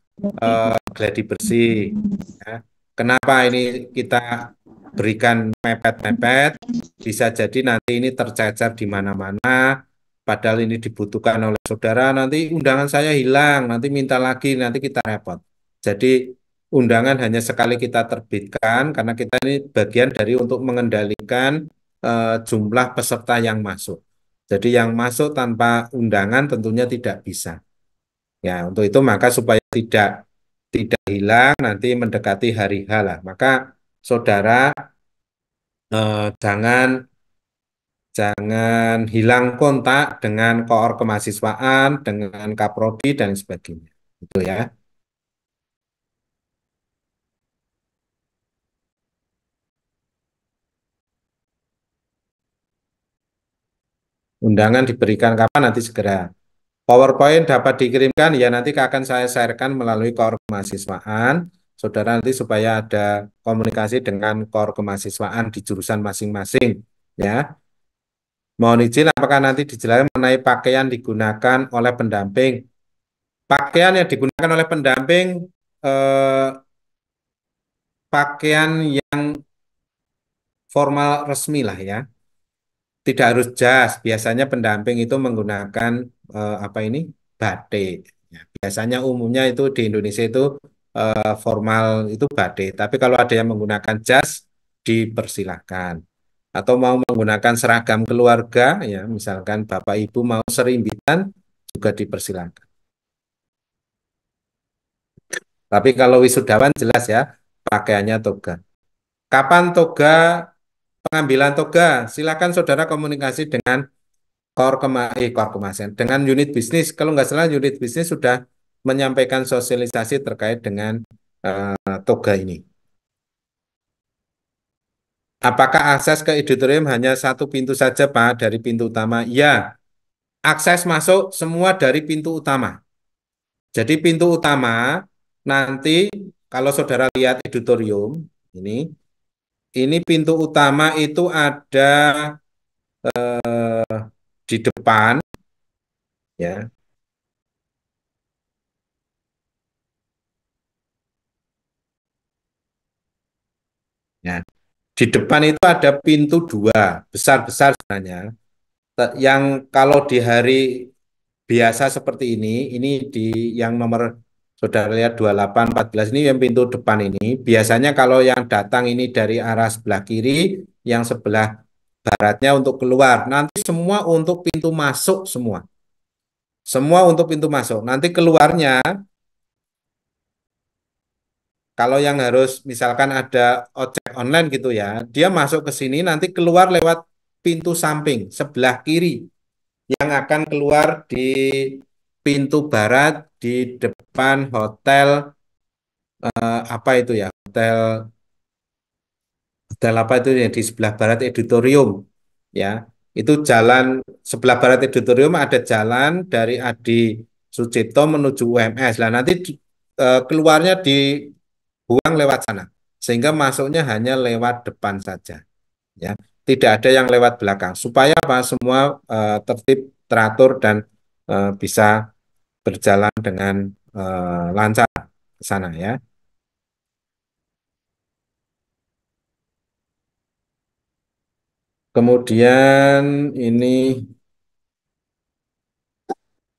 gladi bersih. Ya. Kenapa ini kita berikan mepet-mepet? Bisa jadi nanti ini tercecer di mana-mana, padahal ini dibutuhkan oleh saudara, nanti undangan saya hilang, nanti minta lagi, nanti kita repot. Jadi undangan hanya sekali kita terbitkan, karena kita ini bagian dari untuk mengendalikan jumlah peserta yang masuk. Jadi yang masuk tanpa undangan tentunya tidak bisa. Ya, untuk itu maka supaya tidak hilang nanti mendekati hari H lah. Maka saudara jangan jangan hilang kontak dengan koor kemahasiswaan, dengan kaprodi dan sebagainya. Itu ya. Undangan diberikan kapan nanti segera. PowerPoint dapat dikirimkan ya nanti akan saya sharekan melalui koor kemahasiswaan. Saudara nanti supaya ada komunikasi dengan koor kemahasiswaan di jurusan masing-masing ya. Mohon izin apakah nanti dijelaskan mengenai pakaian digunakan oleh pendamping. Pakaian yang digunakan oleh pendamping eh, pakaian yang formal resmi lah ya. Tidak harus jas. Biasanya pendamping itu menggunakan apa ini? Batik. Ya, biasanya umumnya itu di Indonesia itu formal itu batik. Tapi kalau ada yang menggunakan jas dipersilahkan. Atau mau menggunakan seragam keluarga ya, misalkan Bapak Ibu mau serimbitan juga dipersilahkan. Tapi kalau wisudawan jelas ya pakaiannya toga. Kapan toga, pengambilan toga? Silakan saudara komunikasi dengan koor kemasan dengan unit bisnis. Kalau nggak salah unit bisnis sudah menyampaikan sosialisasi terkait dengan toga ini. Apakah akses ke auditorium hanya satu pintu saja, Pak, dari pintu utama? Ya, akses masuk semua dari pintu utama. Jadi pintu utama nanti kalau saudara lihat auditorium ini pintu utama itu ada di depan ya. Ya. Di depan itu ada pintu dua besar-besar sebenarnya. Yang kalau di hari biasa seperti ini di yang nomor saudara lihat 28, 14 ini yang pintu depan ini. Biasanya kalau yang datang ini dari arah sebelah kiri, yang sebelah baratnya untuk keluar. Nanti semua untuk pintu masuk semua. Semua untuk pintu masuk. Nanti keluarnya kalau yang harus misalkan ada ojek online gitu ya, dia masuk ke sini nanti keluar lewat pintu samping sebelah kiri yang akan keluar di pintu barat di depan hotel apa itu ya? Hotel apa itu ya di sebelah barat auditorium ya. Itu jalan sebelah barat auditorium ada jalan dari Adi Sucipto menuju UMS. Lah nanti keluarnya dibuang lewat sana. Sehingga masuknya hanya lewat depan saja ya. Tidak ada yang lewat belakang supaya apa semua tertib teratur dan bisa berjalan dengan lancar ke sana ya. Kemudian ini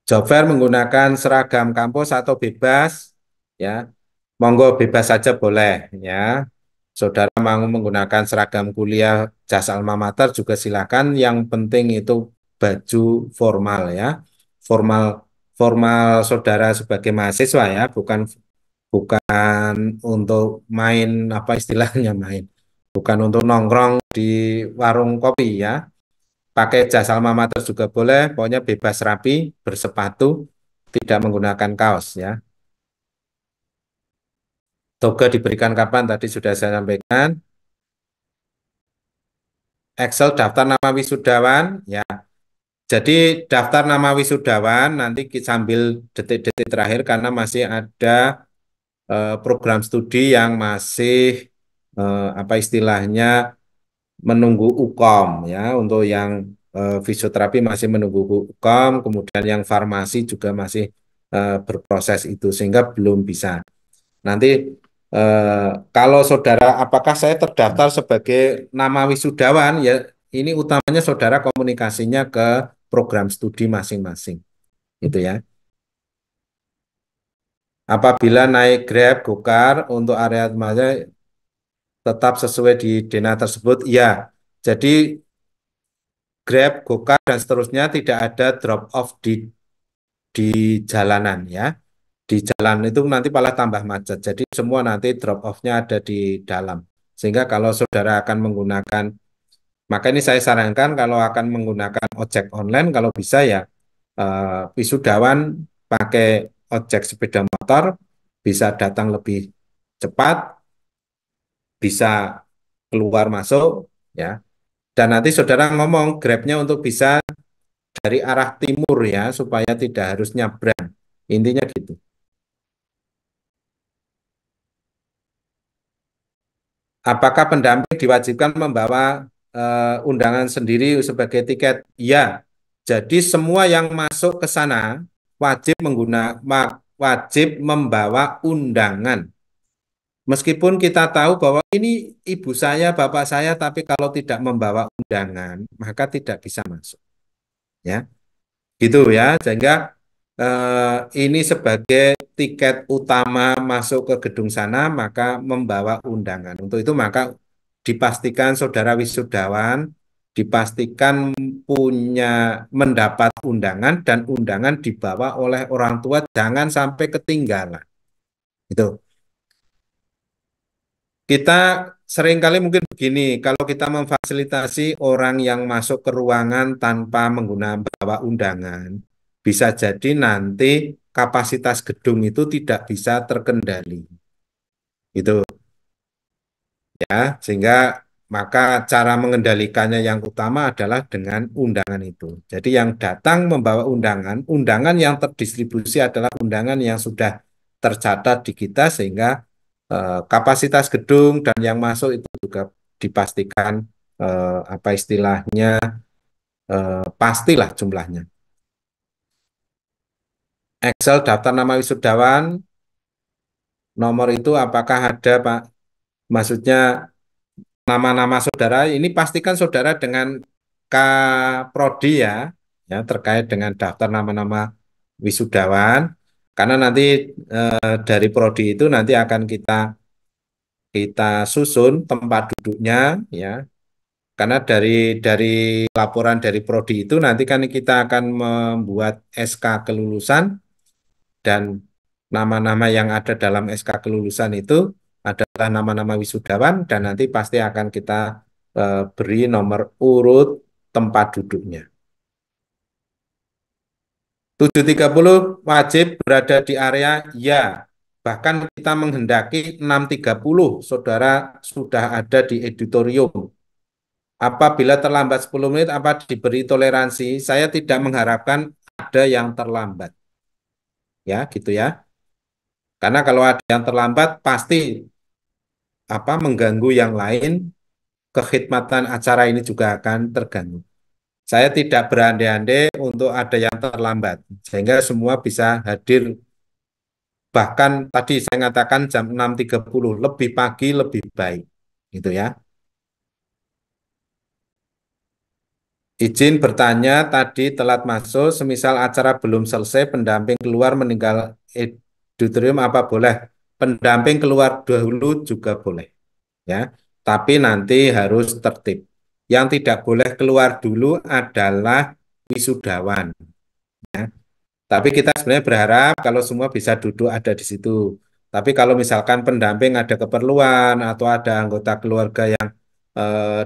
job fair menggunakan seragam kampus atau bebas ya. Monggo bebas saja boleh ya. Saudara mau menggunakan seragam kuliah jas alma mater juga silakan. Yang penting itu baju formal ya. Formal formal saudara sebagai mahasiswa ya, bukan bukan untuk main apa istilahnya main. Bukan untuk nongkrong di warung kopi ya. Pakai jas alma mater juga boleh, pokoknya bebas rapi, bersepatu, tidak menggunakan kaos ya. Toga diberikan kapan? Tadi sudah saya sampaikan. Excel daftar nama wisudawan ya. Jadi daftar nama wisudawan nanti sambil detik-detik terakhir karena masih ada program studi yang masih apa istilahnya menunggu UKOM ya. Untuk yang fisioterapi masih menunggu UKOM, kemudian yang farmasi juga masih berproses itu sehingga belum bisa. Nanti kalau saudara, apakah saya terdaftar sebagai nama wisudawan? Ya, ini utamanya saudara komunikasinya ke program studi masing-masing, itu ya. Apabila naik Grab, Gokar untuk area remaja tetap sesuai di Dena tersebut, ya. Jadi Grab, Gokar dan seterusnya tidak ada drop off di jalanan ya. Di jalan itu nanti malah tambah macet. Jadi semua nanti drop off-nya ada di dalam. Sehingga kalau saudara akan menggunakan, maka ini saya sarankan kalau akan menggunakan ojek online, kalau bisa ya wisudawan pakai ojek sepeda motor, bisa datang lebih cepat, bisa keluar masuk, ya. Dan nanti saudara ngomong Grab-nya untuk bisa dari arah timur ya, supaya tidak harus nyabrang. Intinya gitu. Apakah pendamping diwajibkan membawa undangan sendiri sebagai tiket? Ya. Jadi semua yang masuk ke sana wajib membawa undangan. Meskipun kita tahu bahwa ini ibu saya, bapak saya, tapi kalau tidak membawa undangan, maka tidak bisa masuk. Ya, gitu ya. Sehingga ini sebagai tiket utama masuk ke gedung sana, maka membawa undangan. Untuk itu maka dipastikan saudara wisudawan, dipastikan punya mendapat undangan dan undangan dibawa oleh orang tua, jangan sampai ketinggalan. Itu. Kita seringkali mungkin begini, kalau kita memfasilitasi orang yang masuk ke ruangan tanpa menggunakan bawa undangan, bisa jadi nanti kapasitas gedung itu tidak bisa terkendali. Itu ya, sehingga maka cara mengendalikannya yang utama adalah dengan undangan itu. Jadi yang datang membawa undangan, undangan yang terdistribusi adalah undangan yang sudah tercatat di kita sehingga kapasitas gedung dan yang masuk itu juga dipastikan apa istilahnya pastilah jumlahnya. Excel daftar nama wisudawan, nomor itu apakah ada Pak? Maksudnya nama-nama saudara ini pastikan saudara dengan Kaprodi ya, ya terkait dengan daftar nama-nama wisudawan. Karena nanti dari prodi itu nanti akan kita kita susun tempat duduknya ya. Karena dari laporan dari prodi itu nanti kan kita akan membuat SK kelulusan dan nama-nama yang ada dalam SK kelulusan itu adalah nama-nama wisudawan dan nanti pasti akan kita beri nomor urut tempat duduknya. 7.30 wajib berada di area ya. Bahkan kita menghendaki 6.30 saudara sudah ada di auditorium. Apabila terlambat 10 menit, apa diberi toleransi? Saya tidak mengharapkan ada yang terlambat. Ya, gitu ya. Karena kalau ada yang terlambat, pasti apa mengganggu yang lain, kekhidmatan acara ini juga akan terganggu. Saya tidak berandai-andai untuk ada yang terlambat, sehingga semua bisa hadir. Bahkan tadi saya katakan jam 6.30, lebih pagi, lebih baik. Gitu ya. Izin bertanya, tadi telat masuk, semisal acara belum selesai, pendamping keluar meninggal auditorium apa boleh? Pendamping keluar dahulu juga boleh, ya. Tapi nanti harus tertib. Yang tidak boleh keluar dulu adalah wisudawan. Ya. Tapi kita sebenarnya berharap kalau semua bisa duduk ada di situ. Tapi kalau misalkan pendamping ada keperluan atau ada anggota keluarga yang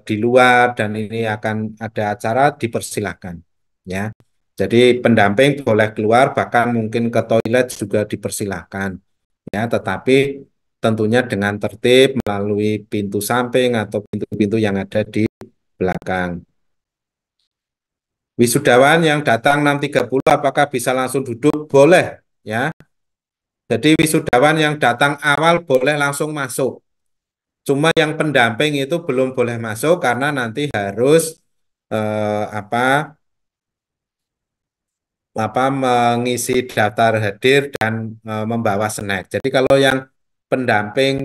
di luar dan ini akan ada acara, dipersilahkan. Ya. Jadi pendamping boleh keluar, bahkan mungkin ke toilet juga dipersilahkan. Ya, tetapi tentunya dengan tertib melalui pintu samping atau pintu-pintu yang ada di belakang. Wisudawan yang datang 6.30 apakah bisa langsung duduk? Boleh, ya. Jadi wisudawan yang datang awal boleh langsung masuk. Cuma yang pendamping itu belum boleh masuk karena nanti harus apa mengisi daftar hadir dan membawa snack. Jadi kalau yang pendamping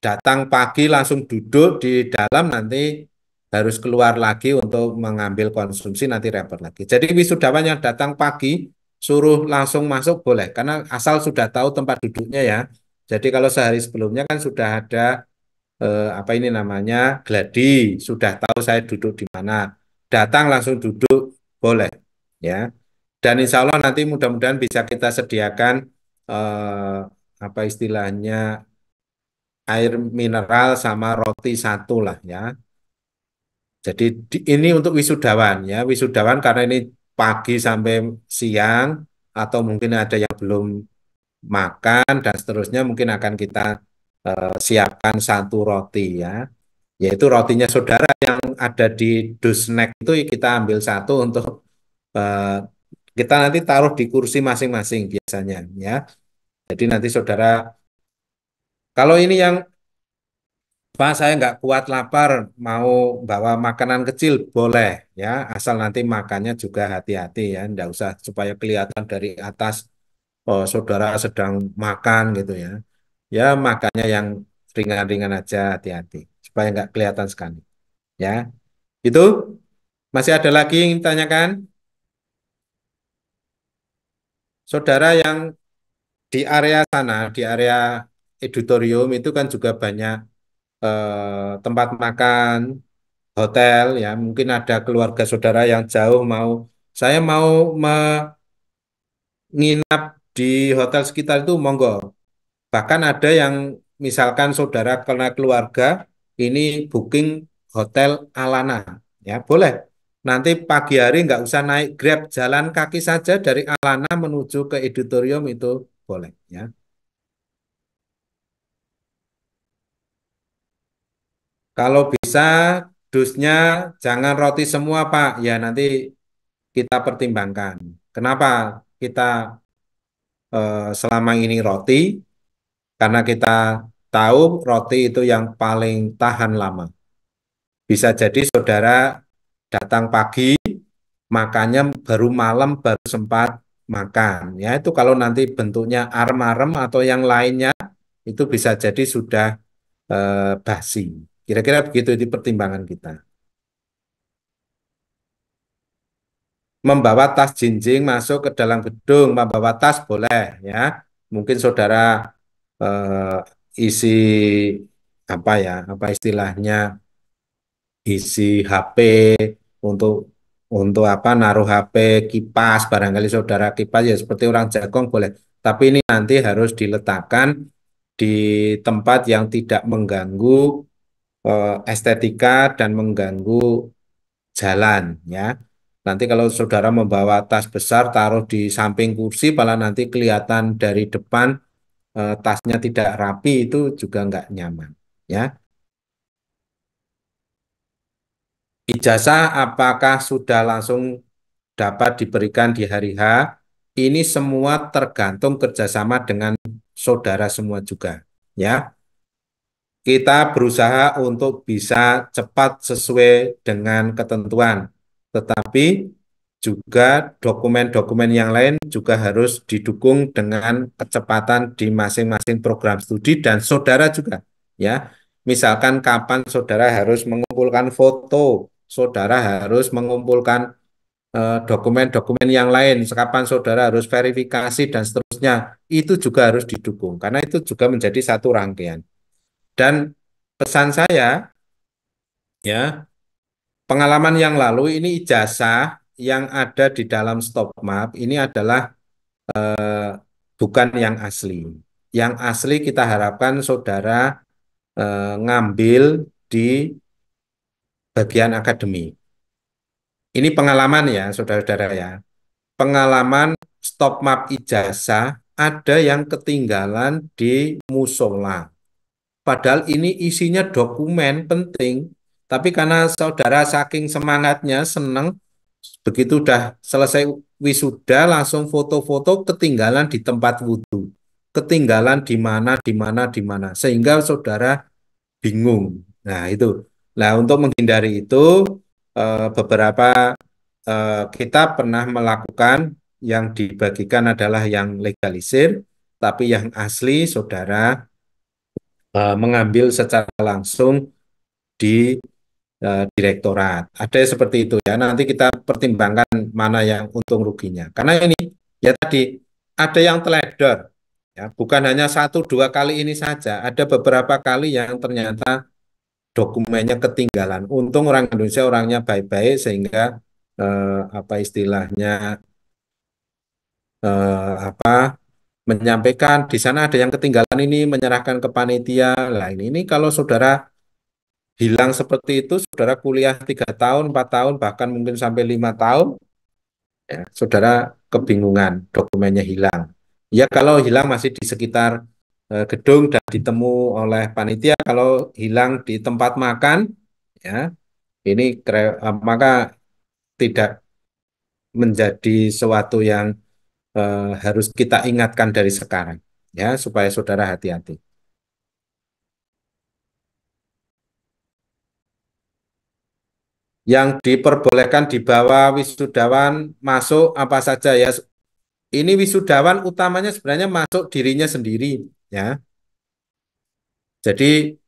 datang pagi langsung duduk di dalam nanti harus keluar lagi untuk mengambil konsumsi nanti repot lagi. Jadi wisudawan yang datang pagi suruh langsung masuk boleh karena asal sudah tahu tempat duduknya ya. Jadi kalau sehari sebelumnya kan sudah ada apa ini namanya gladi, sudah tahu saya duduk di mana. Datang langsung duduk boleh ya. Dan insya Allah nanti mudah-mudahan bisa kita sediakan apa istilahnya air mineral sama roti satu lah ya. Jadi ini untuk wisudawan ya. Wisudawan karena ini pagi sampai siang atau mungkin ada yang belum makan dan seterusnya mungkin akan kita siapkan satu roti ya. Yaitu rotinya saudara yang ada di dus snack itu kita ambil satu untuk eh, kita nanti taruh di kursi masing-masing biasanya ya. Jadi nanti saudara kalau ini yang Pak, saya nggak kuat lapar, mau bawa makanan kecil, boleh ya, asal nanti makannya juga hati-hati ya, nggak usah supaya kelihatan dari atas, oh saudara sedang makan gitu ya. Ya makannya yang ringan-ringan aja, hati-hati, supaya nggak kelihatan sekali. Ya, itu masih ada lagi yang ditanyakan, saudara yang di area sana, di area auditorium itu kan juga banyak tempat makan, hotel ya mungkin ada keluarga saudara yang jauh mau saya mau menginap di hotel sekitar itu monggo bahkan ada yang misalkan saudara karena keluarga ini booking hotel Alana ya boleh nanti pagi hari nggak usah naik Grab jalan kaki saja dari Alana menuju ke auditorium itu boleh ya kalau bisa dusnya jangan roti semua Pak ya nanti kita pertimbangkan. Kenapa kita selama ini roti? Karena kita tahu roti itu yang paling tahan lama. Bisa jadi saudara datang pagi, makannya baru malam baru sempat makan. Ya itu kalau nanti bentuknya arem-arem atau yang lainnya itu bisa jadi sudah basi. Kira-kira begitu itu pertimbangan kita. Membawa tas jinjing masuk ke dalam gedung, membawa tas boleh ya. Mungkin saudara isi apa ya, apa istilahnya, isi HP untuk apa naruh HP, kipas, barangkali saudara kipas ya seperti orang Jagong boleh. Tapi ini nanti harus diletakkan di tempat yang tidak mengganggu estetika dan mengganggu jalan ya. Nanti kalau saudara membawa tas besar taruh di samping kursi, malah nanti kelihatan dari depan tasnya tidak rapi itu juga nggak nyaman. Ya, ijazah apakah sudah langsung dapat diberikan di hari H? Ini semua tergantung kerjasama dengan saudara semua juga. Ya, kita berusaha untuk bisa cepat sesuai dengan ketentuan, tetapi juga dokumen-dokumen yang lain juga harus didukung dengan kecepatan di masing-masing program studi dan saudara juga ya. Misalkan kapan saudara harus mengumpulkan foto, saudara harus mengumpulkan dokumen-dokumen yang lain, kapan saudara harus verifikasi dan seterusnya, itu juga harus didukung karena itu juga menjadi satu rangkaian. Dan pesan saya ya, pengalaman yang lalu ini ijazah yang ada di dalam stop map ini adalah bukan yang asli. Yang asli kita harapkan saudara ngambil di bagian akademik. Ini pengalaman ya, saudara-saudara ya. Pengalaman stop map ijazah ada yang ketinggalan di musola. Padahal ini isinya dokumen penting, tapi karena saudara saking semangatnya, seneng, begitu udah selesai wisuda, langsung foto-foto ketinggalan di tempat wudhu. Ketinggalan di mana, di mana, di mana. Sehingga saudara bingung. Nah, itu. Nah, untuk menghindari itu, beberapa kita pernah melakukan yang dibagikan adalah yang legalisir, tapi yang asli saudara mengambil secara langsung di direktorat. Ada seperti itu ya. Nanti kita pertimbangkan mana yang untung ruginya. Karena ini ya tadi ada yang teledor. Ya, bukan hanya satu dua kali ini saja, ada beberapa kali yang ternyata dokumennya ketinggalan. Untung orang Indonesia orangnya baik-baik sehingga apa istilahnya apa menyampaikan di sana ada yang ketinggalan ini menyerahkan ke panitia. Lah ini kalau saudara hilang seperti itu, saudara kuliah 3 tahun, 4 tahun, bahkan mungkin sampai 5 tahun, ya, saudara kebingungan, dokumennya hilang. Ya kalau hilang masih di sekitar gedung dan ditemu oleh panitia, kalau hilang di tempat makan, ya ini maka tidak menjadi sesuatu yang harus kita ingatkan dari sekarang, ya supaya saudara hati-hati. Yang diperbolehkan dibawa wisudawan masuk apa saja ya. Ini wisudawan utamanya sebenarnya masuk dirinya sendiri, ya. Jadi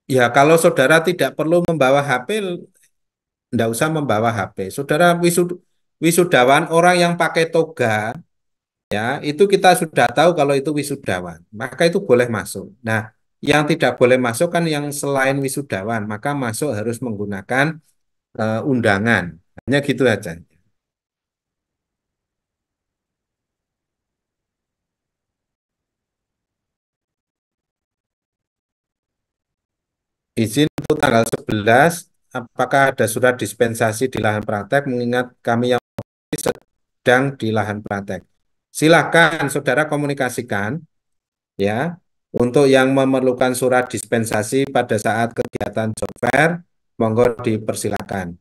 ya kalau saudara tidak perlu membawa HP, tidak usah membawa HP. Saudara wisudawan orang yang pakai toga, ya itu kita sudah tahu kalau itu wisudawan, maka itu boleh masuk. Nah, yang tidak boleh masuk kan yang selain wisudawan, maka masuk harus menggunakan undangan. Hanya gitu aja. Izin untuk tanggal 11, apakah ada surat dispensasi di lahan praktek mengingat kami yang sedang di lahan praktek. Silakan saudara komunikasikan ya untuk yang memerlukan surat dispensasi pada saat kegiatan job fair, monggo dipersilakan.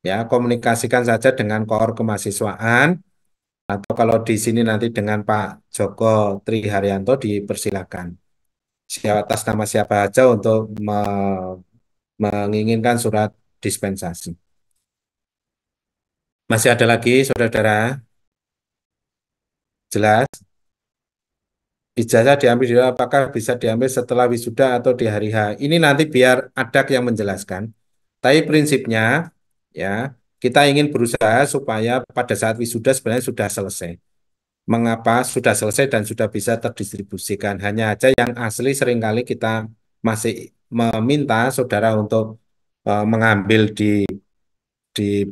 Ya, komunikasikan saja dengan koor kemahasiswaan atau kalau di sini nanti dengan Pak Joko Triharyanto dipersilakan. Siapa atas nama siapa aja untuk menginginkan surat dispensasi. Masih ada lagi, saudara-saudara? Jelas? Ijazah diambil dulu, apakah bisa diambil setelah wisuda atau di hari H? Ini nanti biar Adak yang menjelaskan. Tapi prinsipnya, ya, kita ingin berusaha supaya pada saat wisuda sebenarnya sudah selesai. Mengapa sudah selesai dan sudah bisa terdistribusikan? Hanya aja yang asli seringkali kita masih meminta saudara untuk mengambil di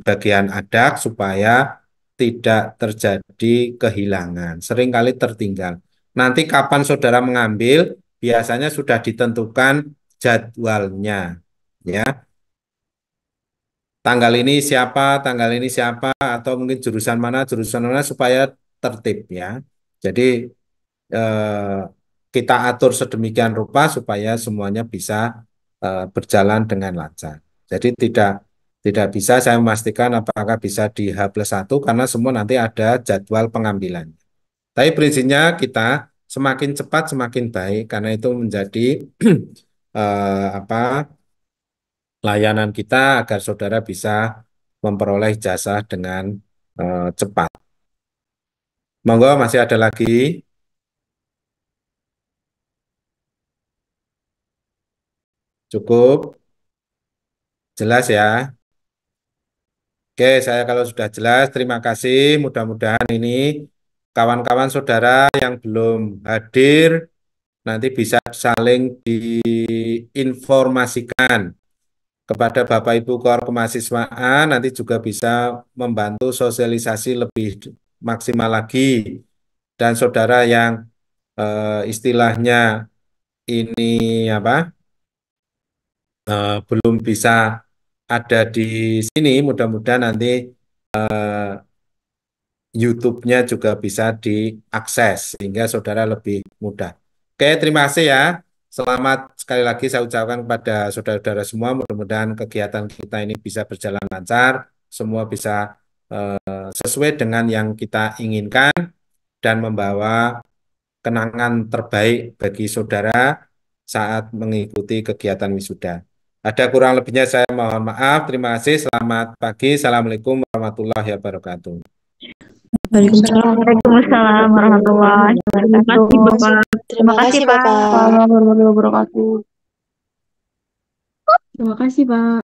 bagian adak supaya tidak terjadi kehilangan. Seringkali tertinggal. Nanti kapan saudara mengambil, biasanya sudah ditentukan jadwalnya. Ya, tanggal ini siapa, atau mungkin jurusan mana supaya tertib ya. Jadi eh, kita atur sedemikian rupa supaya semuanya bisa berjalan dengan lancar. Jadi tidak bisa saya memastikan apakah bisa di H+1 karena semua nanti ada jadwal pengambilan. Tapi prinsipnya kita semakin cepat semakin baik karena itu menjadi apa layanan kita agar saudara bisa memperoleh jasa dengan cepat. Monggo masih ada lagi? Cukup jelas ya. Oke, saya kalau sudah jelas, terima kasih. Mudah-mudahan ini kawan-kawan saudara yang belum hadir nanti bisa saling diinformasikan kepada Bapak Ibu Kor Kemahasiswaan nanti juga bisa membantu sosialisasi lebih maksimal lagi. Dan saudara yang istilahnya ini apa belum bisa ada di sini, mudah-mudahan nanti YouTube-nya juga bisa diakses sehingga saudara lebih mudah. Oke, terima kasih ya. Selamat sekali lagi saya ucapkan kepada saudara-saudara semua. Mudah-mudahan kegiatan kita ini bisa berjalan lancar, semua bisa sesuai dengan yang kita inginkan dan membawa kenangan terbaik bagi saudara saat mengikuti kegiatan wisuda. Ada kurang lebihnya saya mohon maaf. Terima kasih. Selamat pagi. Assalamualaikum warahmatullahi wabarakatuh. Waalaikumsalam warahmatullahi wabarakatuh. Terima kasih, Bapak. Warahmatullahi wabarakatuh. Terima kasih, Pak.